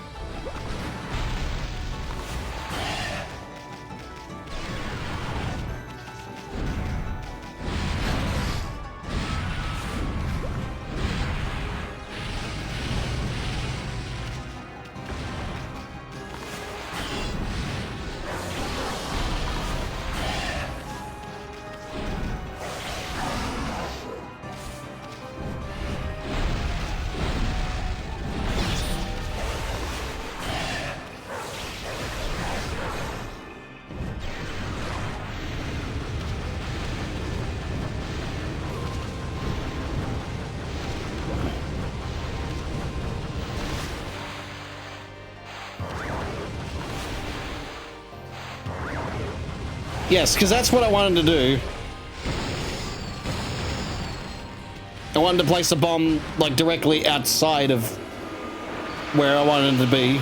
Yes, because that's what I wanted to do. I wanted to place a bomb, like, directly outside of where I wanted it to be.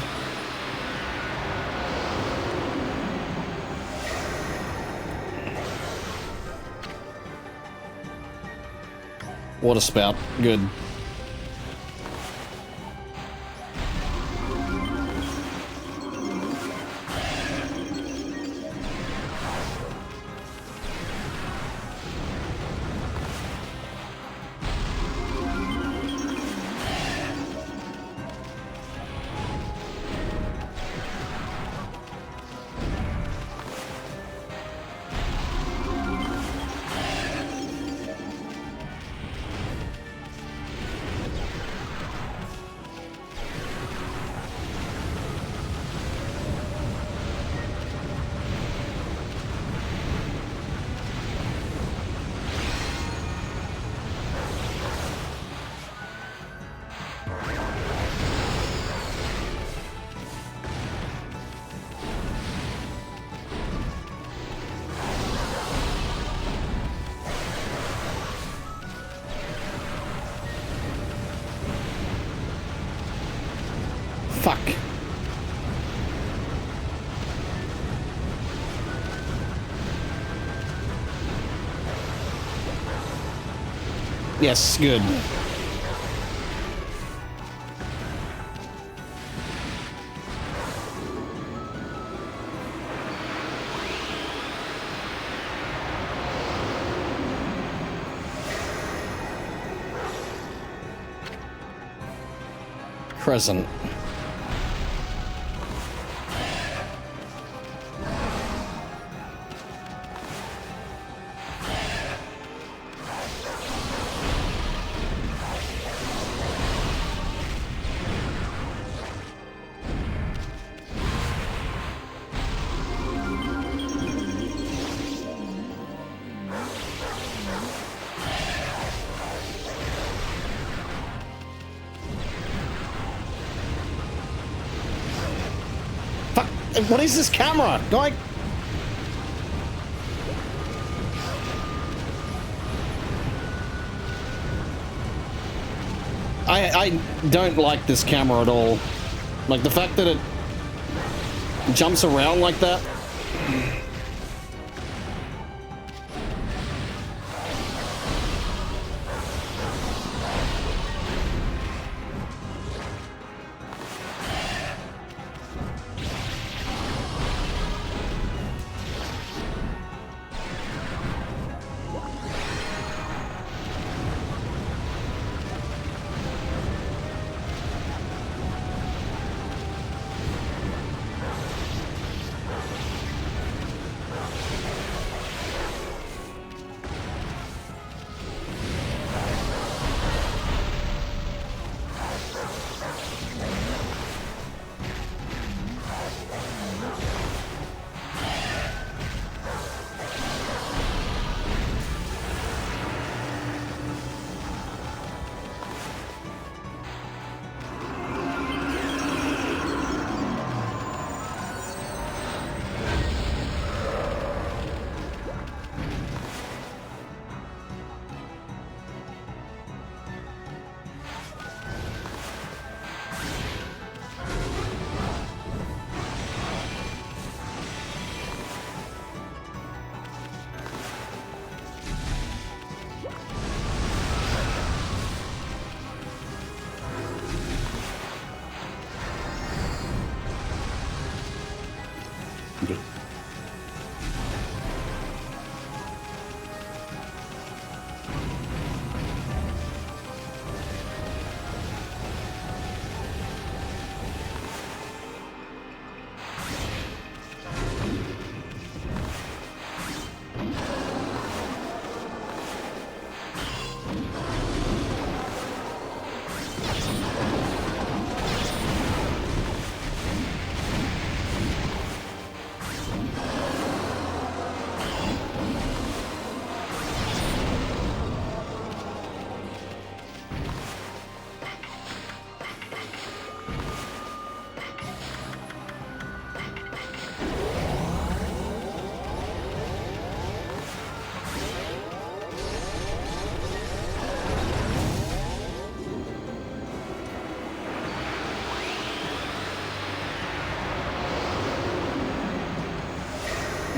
Water spout. Good. Fuck. Yes, good. Crescent. What is this camera? Like... I don't like this camera at all. Like, the fact that it jumps around like that.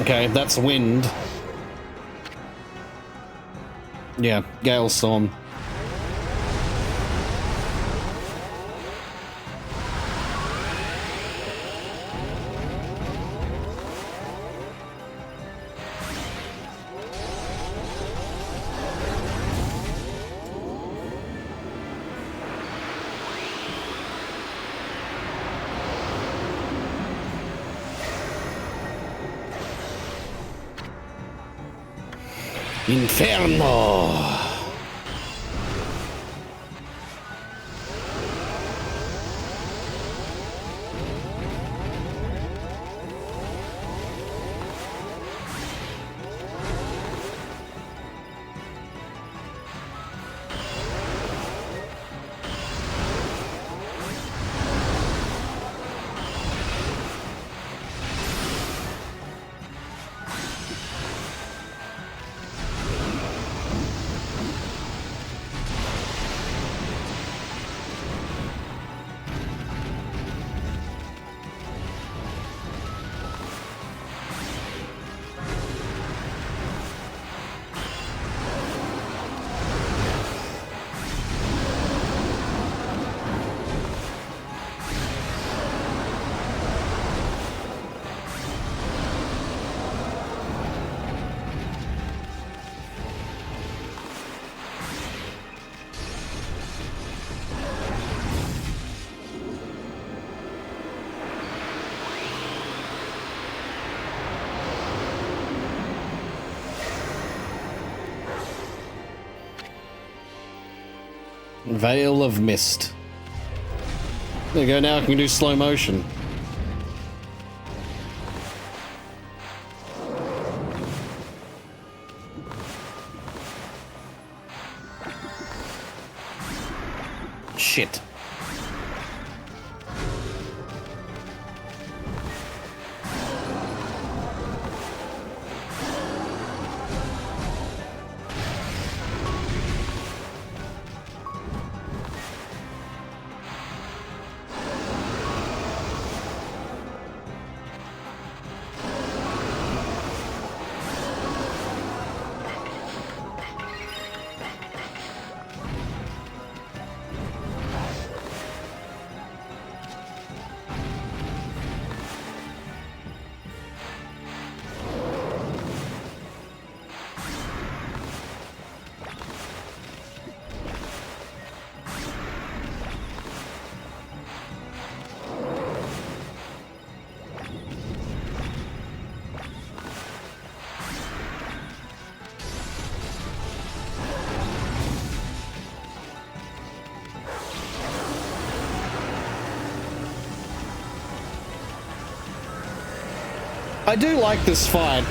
Okay, that's wind. Yeah, gale storm. Inferno! Veil of Mist. There you go, now I can do slow motion. Shit. I do like this fight.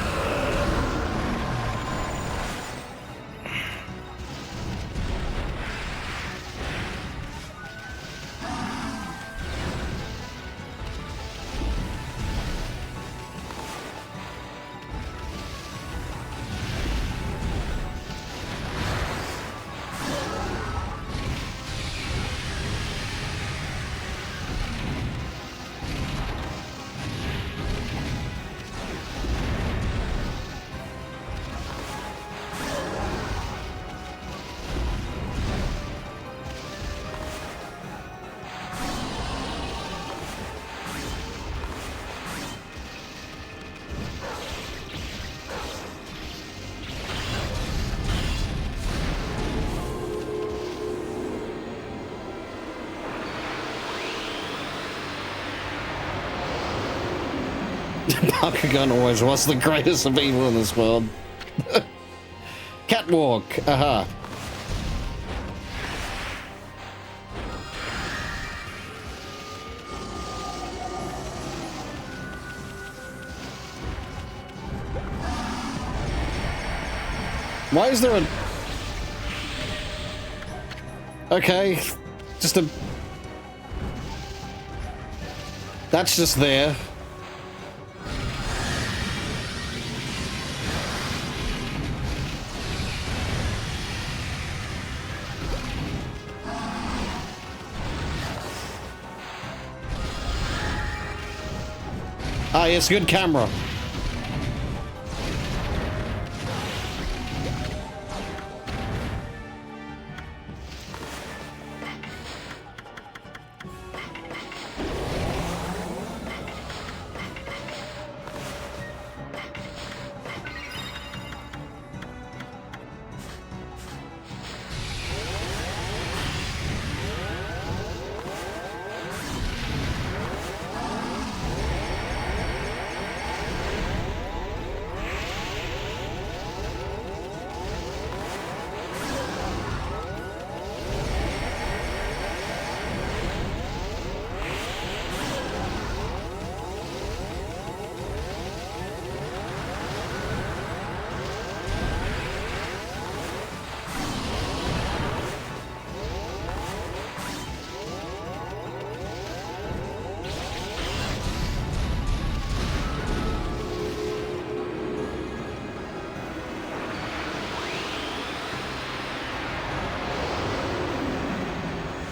Bakugan always was the greatest of evil in this world. Catwalk, aha. Why is there a... Okay, just a... That's just there. Ah, yes, good camera.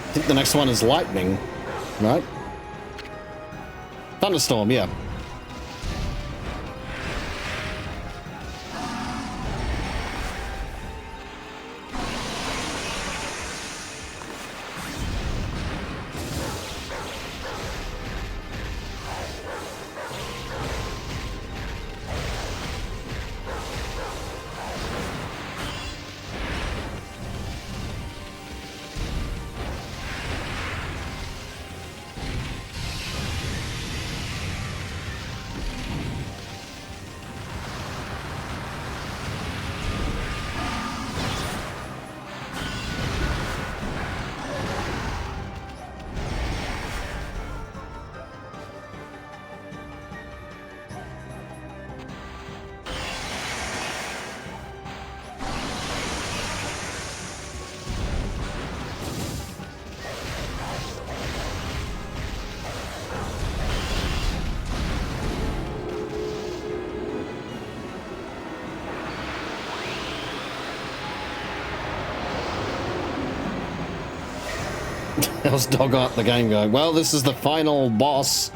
I think the next one is lightning, right? Thunderstorm, yeah. How's Dog Art the game going? Well, this is the final boss.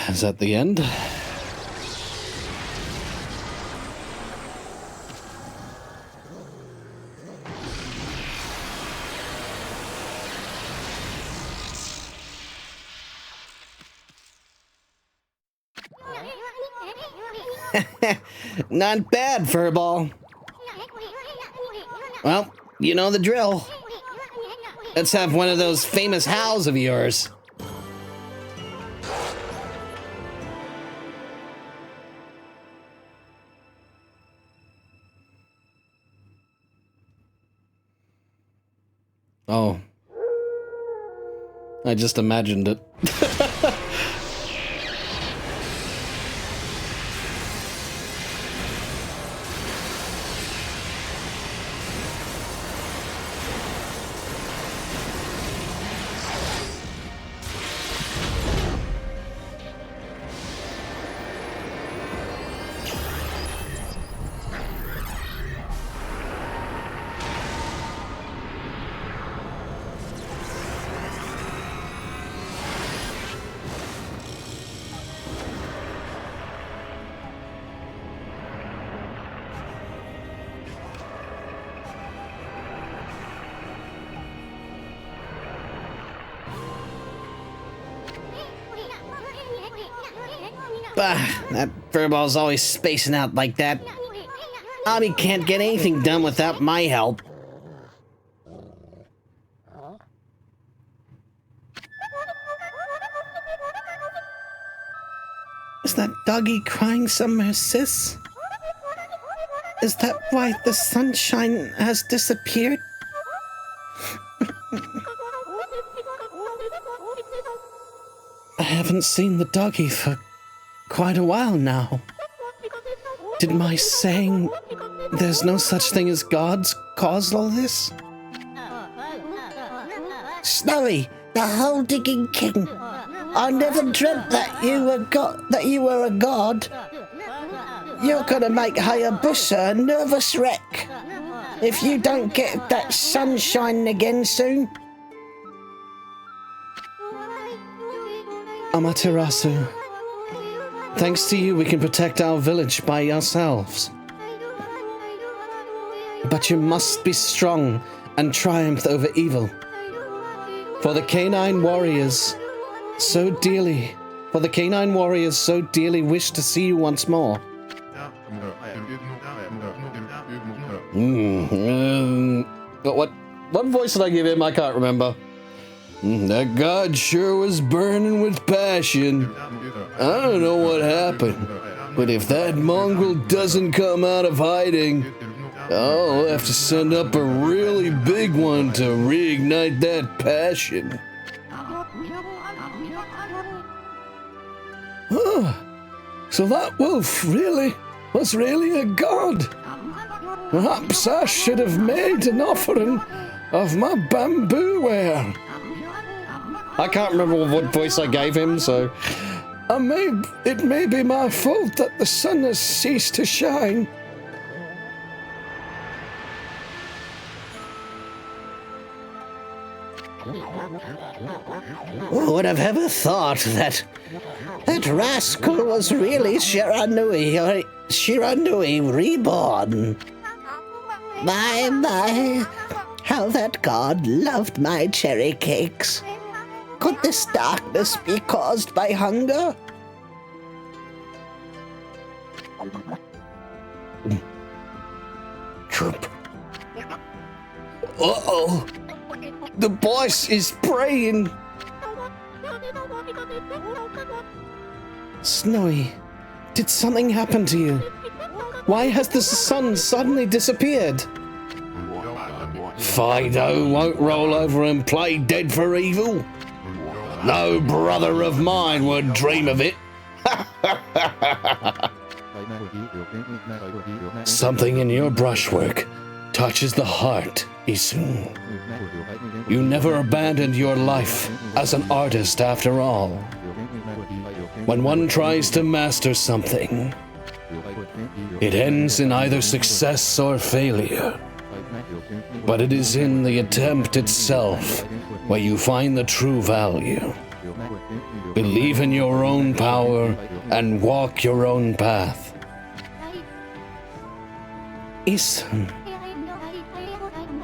Is that the end? Not bad, Furball. Well, you know the drill. Let's have one of those famous howls of yours. Oh. I just imagined it. Bah, that furball's always spacing out like that. Okami can't get anything done without my help. Is that doggy crying somewhere, sis? Is that why the sunshine has disappeared? I haven't seen the doggy for quite a while now. Did my saying there's no such thing as gods cause all this? Snowy, the whole digging king. I never dreamt that you were a god. You're gonna make Hayabusa a nervous wreck if you don't get that sun shining again soon. Amaterasu, thanks to you we can protect our village by ourselves. But you must be strong and triumph over evil. For the canine warriors so dearly wish to see you once more. What voice did I give him? I can't remember. That god sure was burning with passion. I don't know what happened, but if that mongrel doesn't come out of hiding, I'll have to send up a really big one to reignite that passion. So that wolf was really a god. Perhaps I should have made an offering of my bamboo ware. I can't remember what voice I gave him, so... it may be my fault that the sun has ceased to shine. Who would have ever thought that rascal was really Shiranui reborn? My, how that god loved my cherry cakes. Could this darkness be caused by hunger? Troop. Uh-oh. The boss is praying. Snowy, did something happen to you? Why has the sun suddenly disappeared? Fido won't roll over and play dead for evil. No brother of mine would dream of it. Something in your brushwork touches the heart, Isun. You never abandoned your life as an artist after all. When one tries to master something, it ends in either success or failure. But it is in the attempt itself where you find the true value. Believe in your own power and walk your own path. Isun,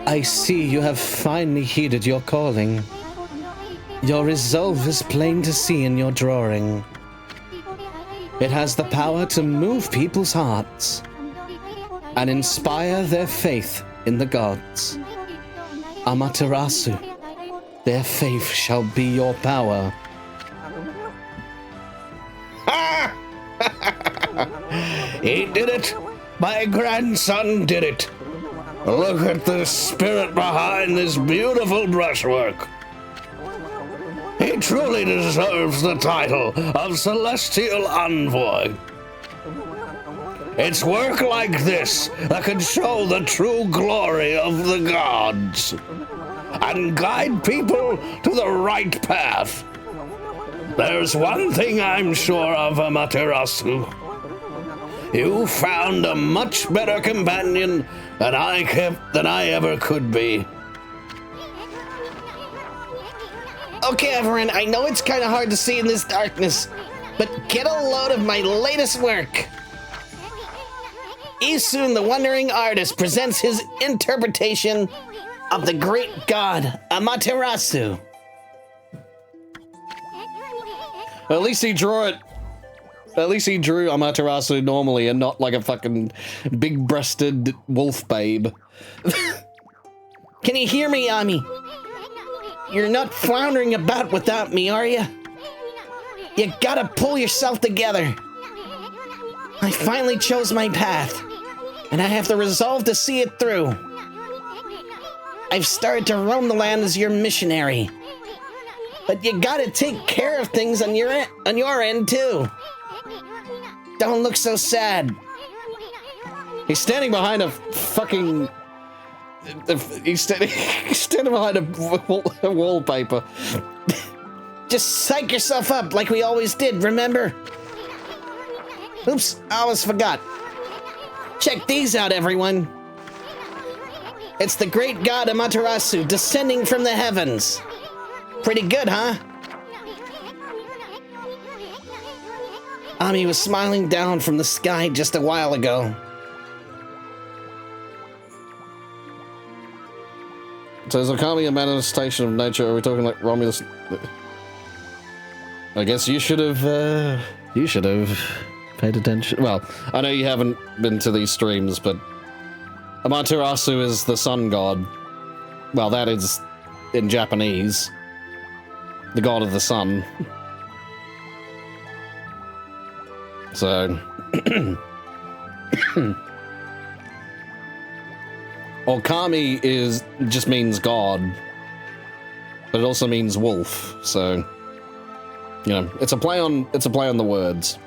I see you have finally heeded your calling. Your resolve is plain to see in your drawing. It has the power to move people's hearts and inspire their faith in the gods. Amaterasu, their faith shall be your power. He did it! My grandson did it! Look at the spirit behind this beautiful brushwork. He truly deserves the title of Celestial Envoy. It's work like this that can show the true glory of the gods and guide people to the right path. There's one thing I'm sure of, Amaterasu. You found a much better companion than I ever could be. Okay, everyone, I know it's kind of hard to see in this darkness, but get a load of my latest work. Isun, the Wandering Artist, presents his interpretation of the great god Amaterasu. At least he drew it. At least he drew Amaterasu normally and not like a fucking big-breasted wolf babe. Can you hear me, Ami? You're not floundering about without me, are you? You gotta pull yourself together. I finally chose my path, and I have the resolve to see it through. I've started to roam the land as your missionary, but you gotta take care of things on your end too. Don't look so sad. He's standing behind a fucking... He's standing behind a wallpaper. Just psych yourself up like we always did, remember? Oops, I almost forgot. Check these out, everyone. It's the great god Amaterasu descending from the heavens. Pretty good, huh? Ami was smiling down from the sky just a while ago. So is Okami a manifestation of nature? Are we talking like Romulus? I guess you should have paid attention. Well, I know you haven't been to these streams, but Amaterasu is the sun god. Well, that is in Japanese. The god of the sun. So... Okami just means god, but it also means wolf. So, you know, it's a play on the words.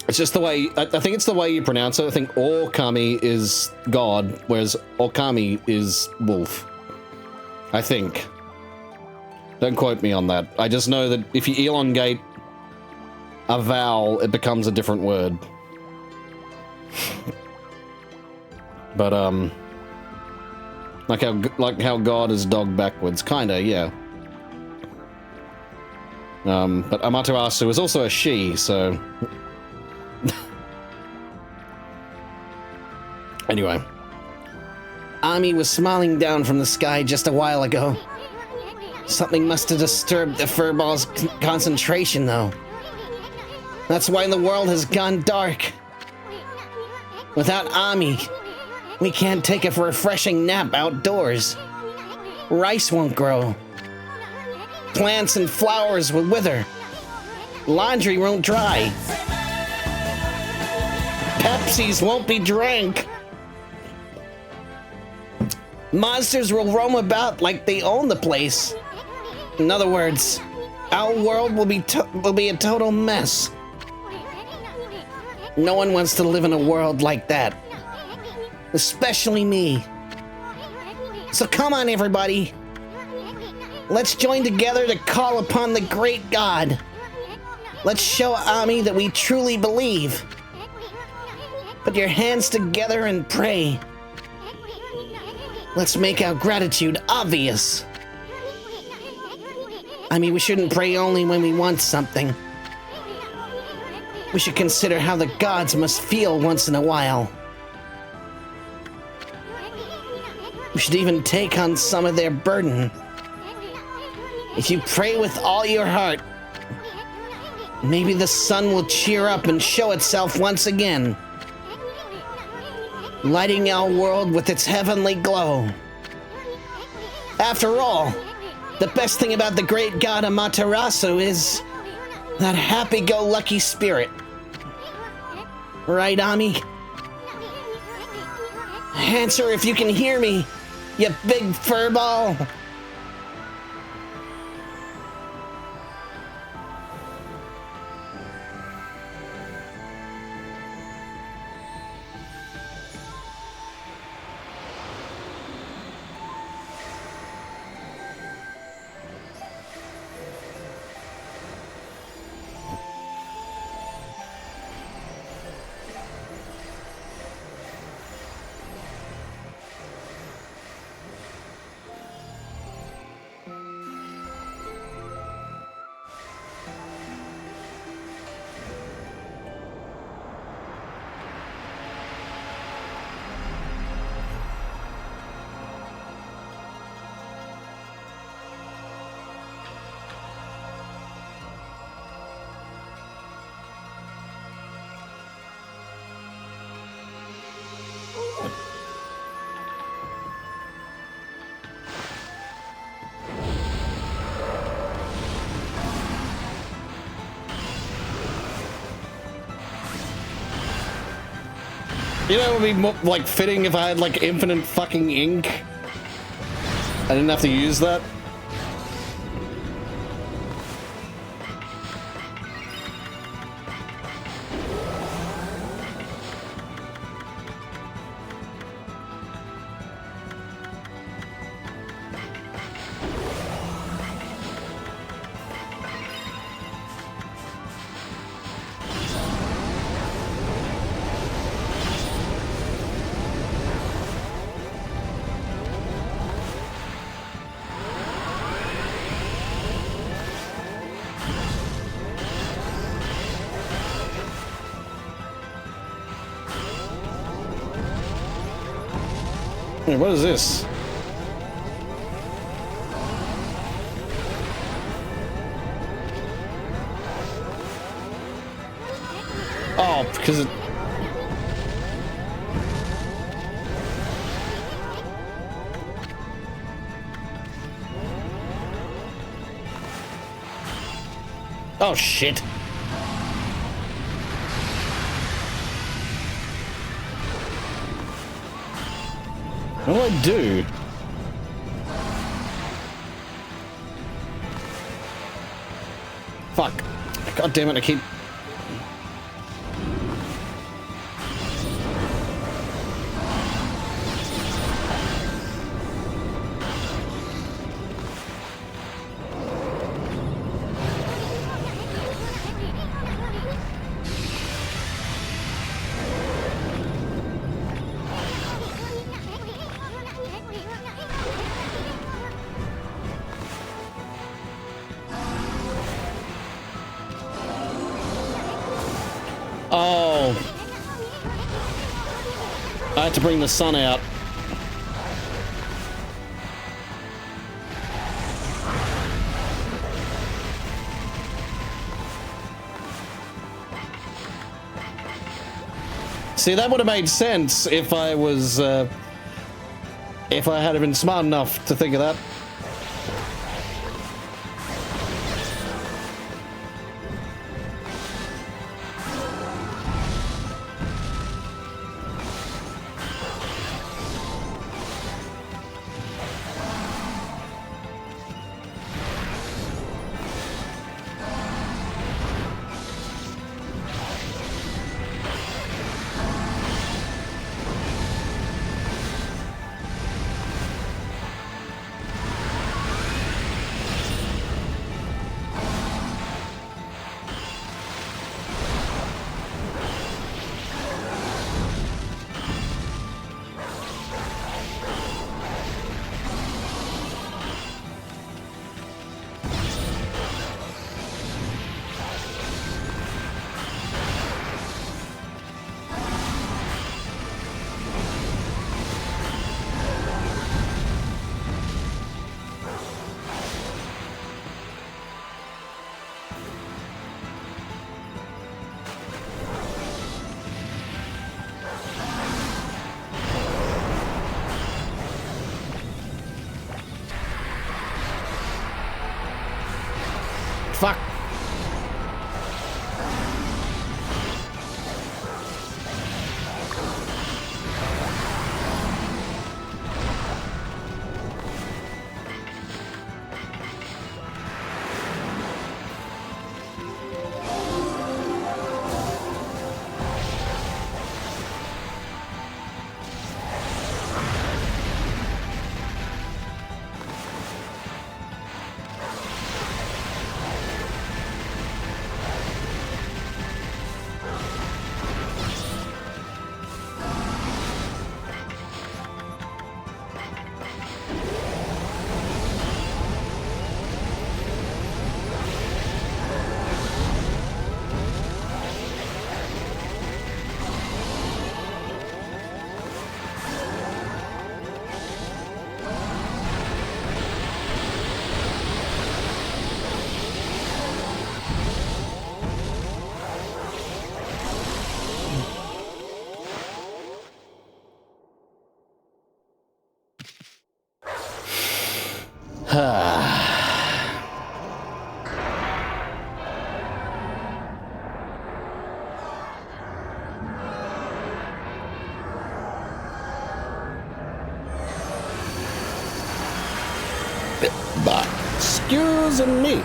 It's just the way I think it's the way you pronounce it. I think Okami is god, whereas Okami is wolf. I think. Don't quote me on that. I just know that if you elongate a vowel, it becomes a different word. But, like how God is dog backwards, kinda, yeah. But Amaterasu is also a she, so... Anyway. Ami was smiling down from the sky just a while ago. Something must have disturbed the furball's concentration, though. That's why the world has gone dark. Without Ami, we can't take a refreshing nap outdoors. Rice won't grow. Plants and flowers will wither. Laundry won't dry. Pepsis won't be drank. Monsters will roam about like they own the place. In other words, our world will be a total mess. No one wants to live in a world like that. Especially me. So come on, everybody. Let's join together to call upon the great god. Let's show Ami that we truly believe. Put your hands together and pray. Let's make our gratitude obvious. I mean, we shouldn't pray only when we want something. We should consider how the gods must feel once in a while. We should even take on some of their burden. If you pray with all your heart, maybe the sun will cheer up and show itself once again, lighting our world with its heavenly glow. After all, the best thing about the great god Amaterasu is that happy-go-lucky spirit. Right, Ami? Answer if you can hear me, you big furball. You know, it would be more, like, fitting if I had, like, infinite fucking ink. I didn't have to use that. Hey, what is this? Oh, because it... Oh, shit. What do I do? Fuck. God damn it, I keep... Oh. I had to bring the sun out. See, that would have made sense if I was, if I had been smart enough to think of that. fuck. Excuse me.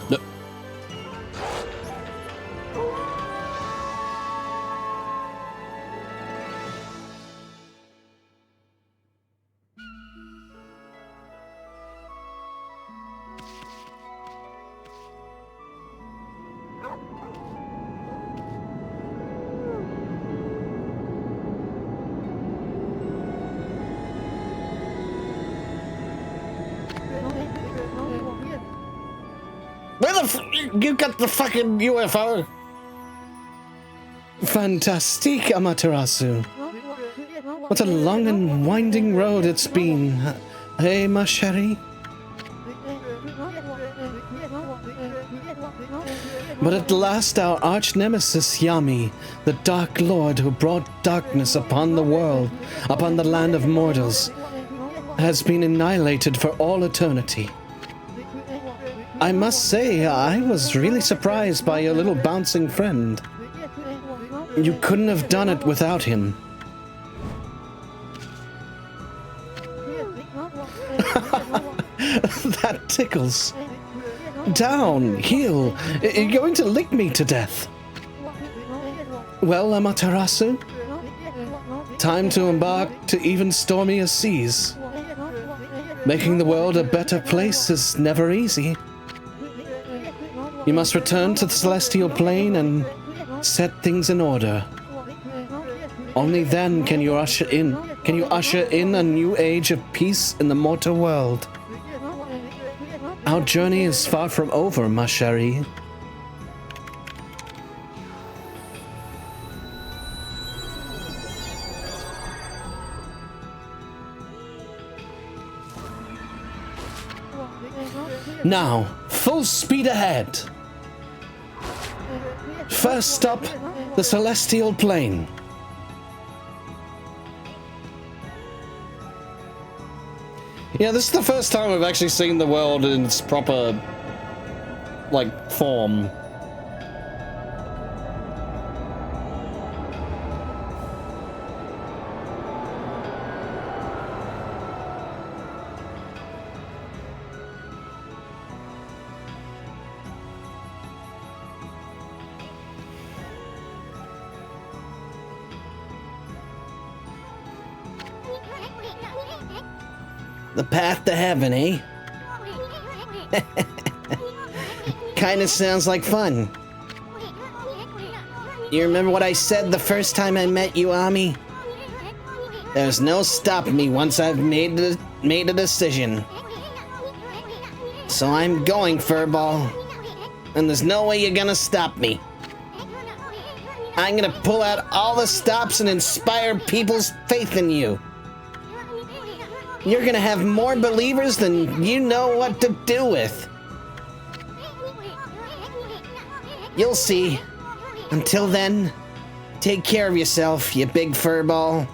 No. Where the you got the fucking UFO? Fantastic, Amaterasu. What a long and winding road it's been. Hey, ma chérie? But at last our arch-nemesis Yami, the Dark Lord who brought darkness upon the world, upon the land of mortals, has been annihilated for all eternity. I must say, I was really surprised by your little bouncing friend. You couldn't have done it without him. That tickles. Down, heel. You're going to lick me to death. Well, Amaterasu, time to embark to even stormier seas. Making the world a better place is never easy. You must return to the celestial plane and set things in order. Only then can you usher in a new age of peace in the mortal world. Our journey is far from over, ma chérie. Now, full speed ahead. First stop, the celestial plane. Yeah, this is the first time we've actually seen the world in its proper, like, form. The path to heaven, eh? Kinda sounds like fun. You remember what I said the first time I met you, Ami? There's no stopping me once I've made a decision. So I'm going, Furball. And there's no way you're gonna stop me. I'm gonna pull out all the stops and inspire people's faith in you. You're gonna have more believers than you know what to do with. You'll see. Until then, take care of yourself, you big furball.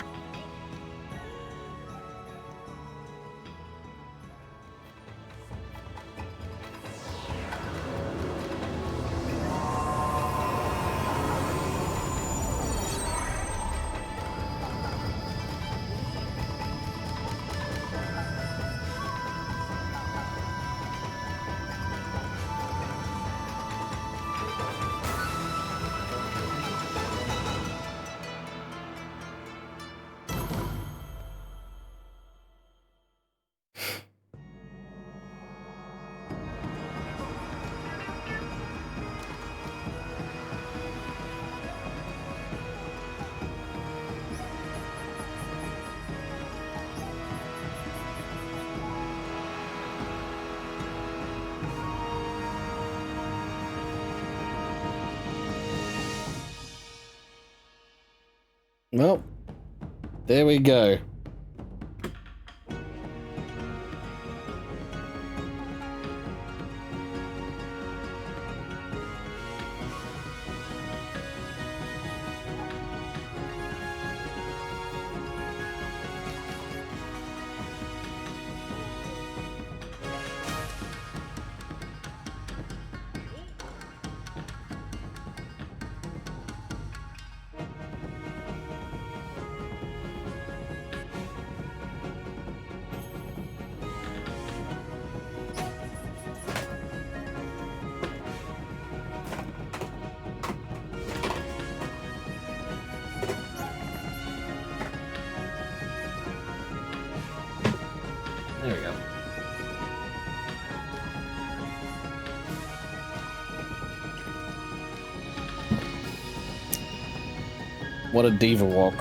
Well, there we go. There we go. What a diva walk.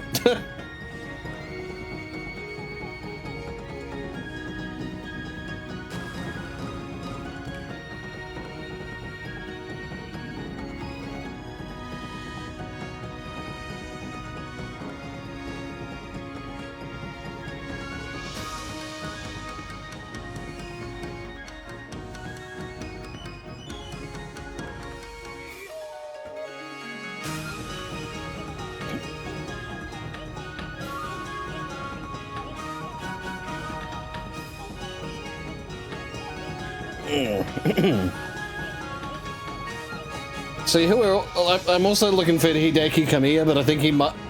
See, I'm also looking for Hideki Kamiya, but I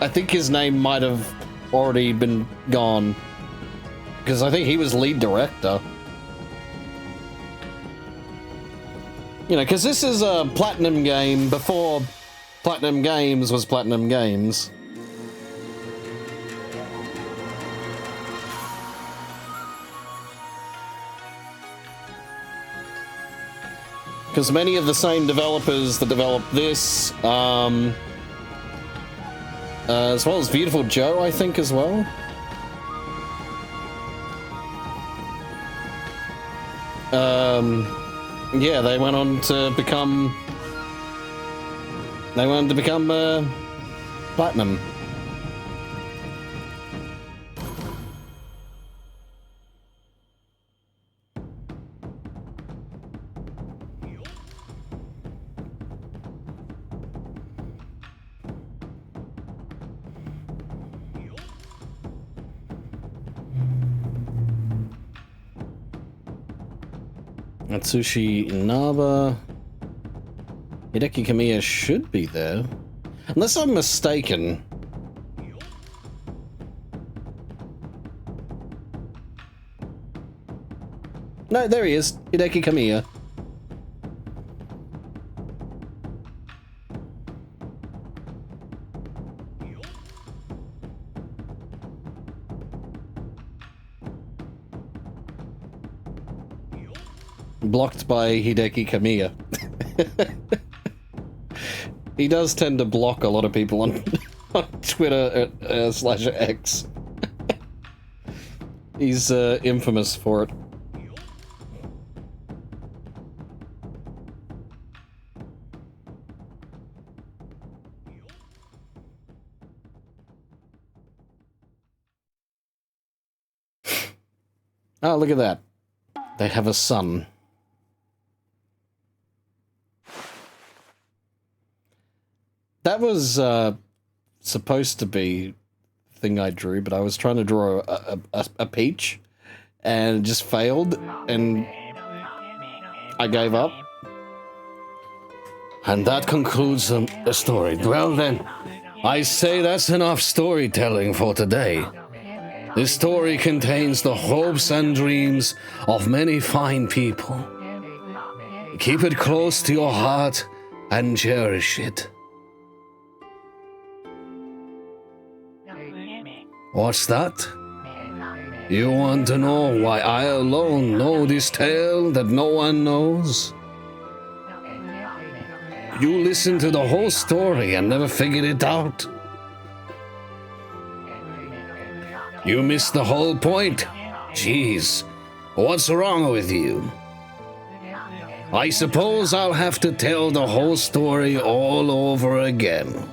think his name might have already been gone, because I think he was lead director. You know, because this is a Platinum game before Platinum Games was Platinum Games. Because many of the same developers that developed this, as well as Beautiful Joe, I think, as well. Yeah, they went on to become... They wanted to become, Platinum. Atsushi Inaba. Hideki Kamiya should be there. Unless I'm mistaken. No, there he is. Hideki Kamiya. Blocked by Hideki Kamiya. He does tend to block a lot of people on, on Twitter / X. He's infamous for it. Oh, look at that. They have a son. That was supposed to be the thing I drew, but I was trying to draw a peach and it just failed, and I gave up. And that concludes the story. Well then, I say that's enough storytelling for today. This story contains the hopes and dreams of many fine people. Keep it close to your heart and cherish it. What's that? You want to know why I alone know this tale that no one knows? You listened to the whole story and never figured it out. You missed the whole point. Jeez, what's wrong with you? I suppose I'll have to tell the whole story all over again.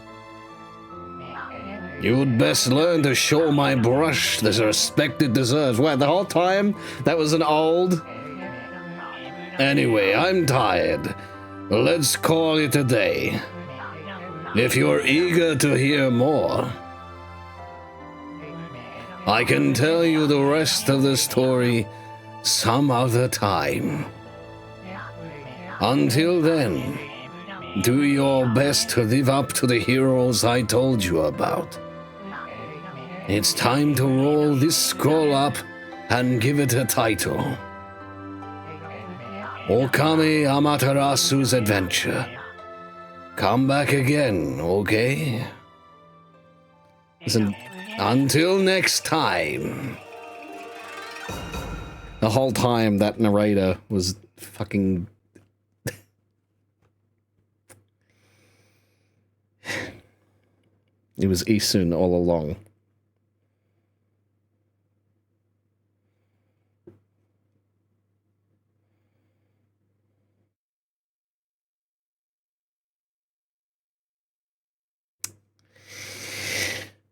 You'd best learn to show my brush the respect it deserves. What, the whole time that was an old? Anyway, I'm tired. Let's call it a day. If you're eager to hear more, I can tell you the rest of the story some other time. Until then, do your best to live up to the heroes I told you about. It's time to roll this scroll up and give it a title. Okami Amaterasu's Adventure. Come back again, okay? Listen, until next time. The whole time that narrator was fucking... It was Isun all along.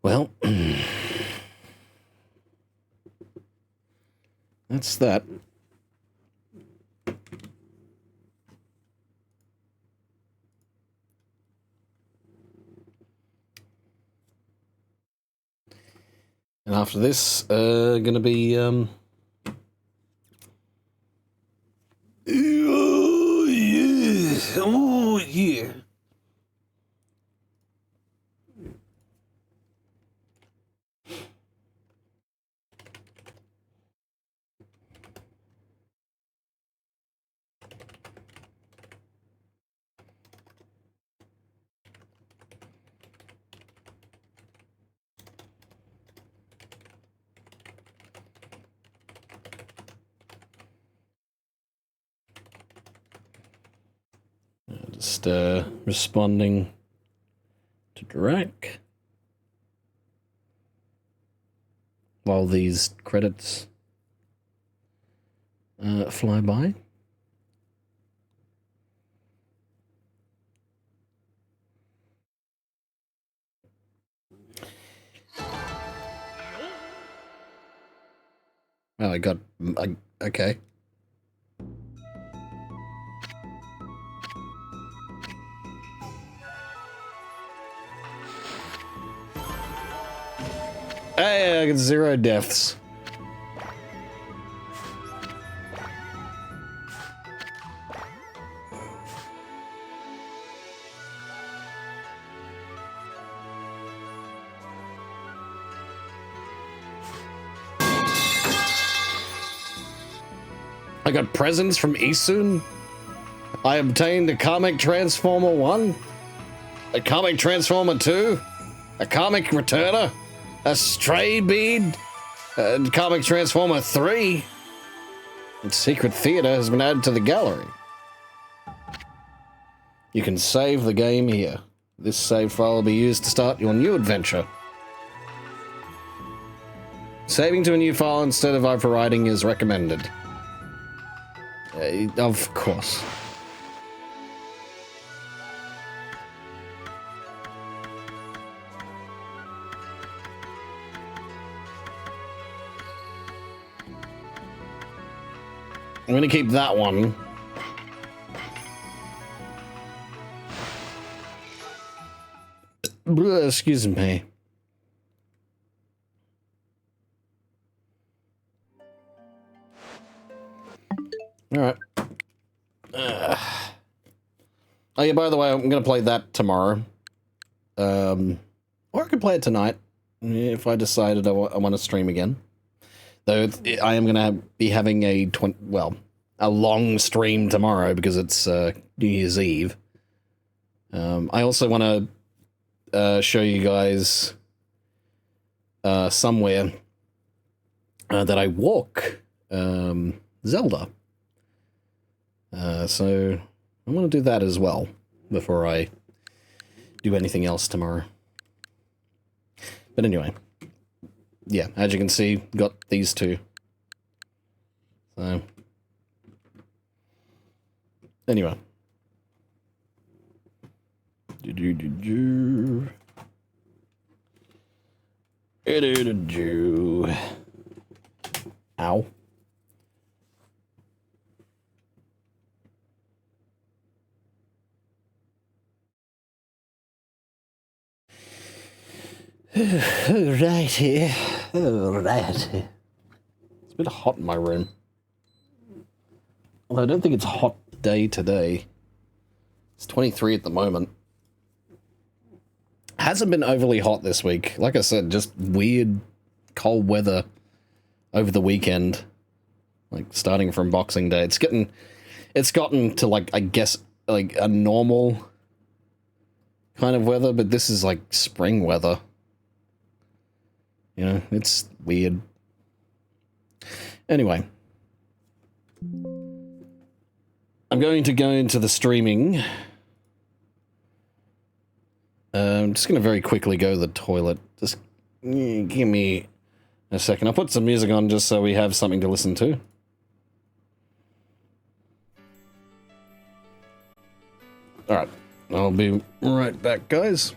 Well, that's that. And after this, gonna be, Oh, yeah. Oh, yeah. Just responding to Drac while these credits fly by. Oh, I got... okay. Hey, I got 0 deaths. I got presents from Isun. I obtained a Comic Transformer 1, a Comic Transformer 2, a Comic Returner, a Stray Bead, a Comic Transformer 3, and Secret Theater has been added to the gallery. You can save the game here. This save file will be used to start your new adventure. Saving to a new file instead of overwriting is recommended. Of course. I'm gonna keep that one. Excuse me. All right. Oh yeah, by the way, I'm gonna play that tomorrow. Or I could play it tonight if I decided I want to stream again. Though I am gonna be having a long stream tomorrow because it's New Year's Eve. I also want to show you guys somewhere that I walk Zelda. So I want to do that as well before I do anything else tomorrow. But anyway, yeah, as you can see, got these two. So anyway. Ow. Alrighty. Alrighty. It's a bit hot in my room. Although I don't think it's a hot day today. It's 23 at the moment. Hasn't been overly hot this week. Like I said, just weird cold weather over the weekend. Like starting from Boxing Day. It's gotten to like, I guess, like a normal kind of weather, but this is like spring weather. You know, it's weird. Anyway. I'm going to go into the streaming. I'm just going to very quickly go to the toilet. Just give me a second. I'll put some music on just so we have something to listen to. Alright, I'll be right back, guys.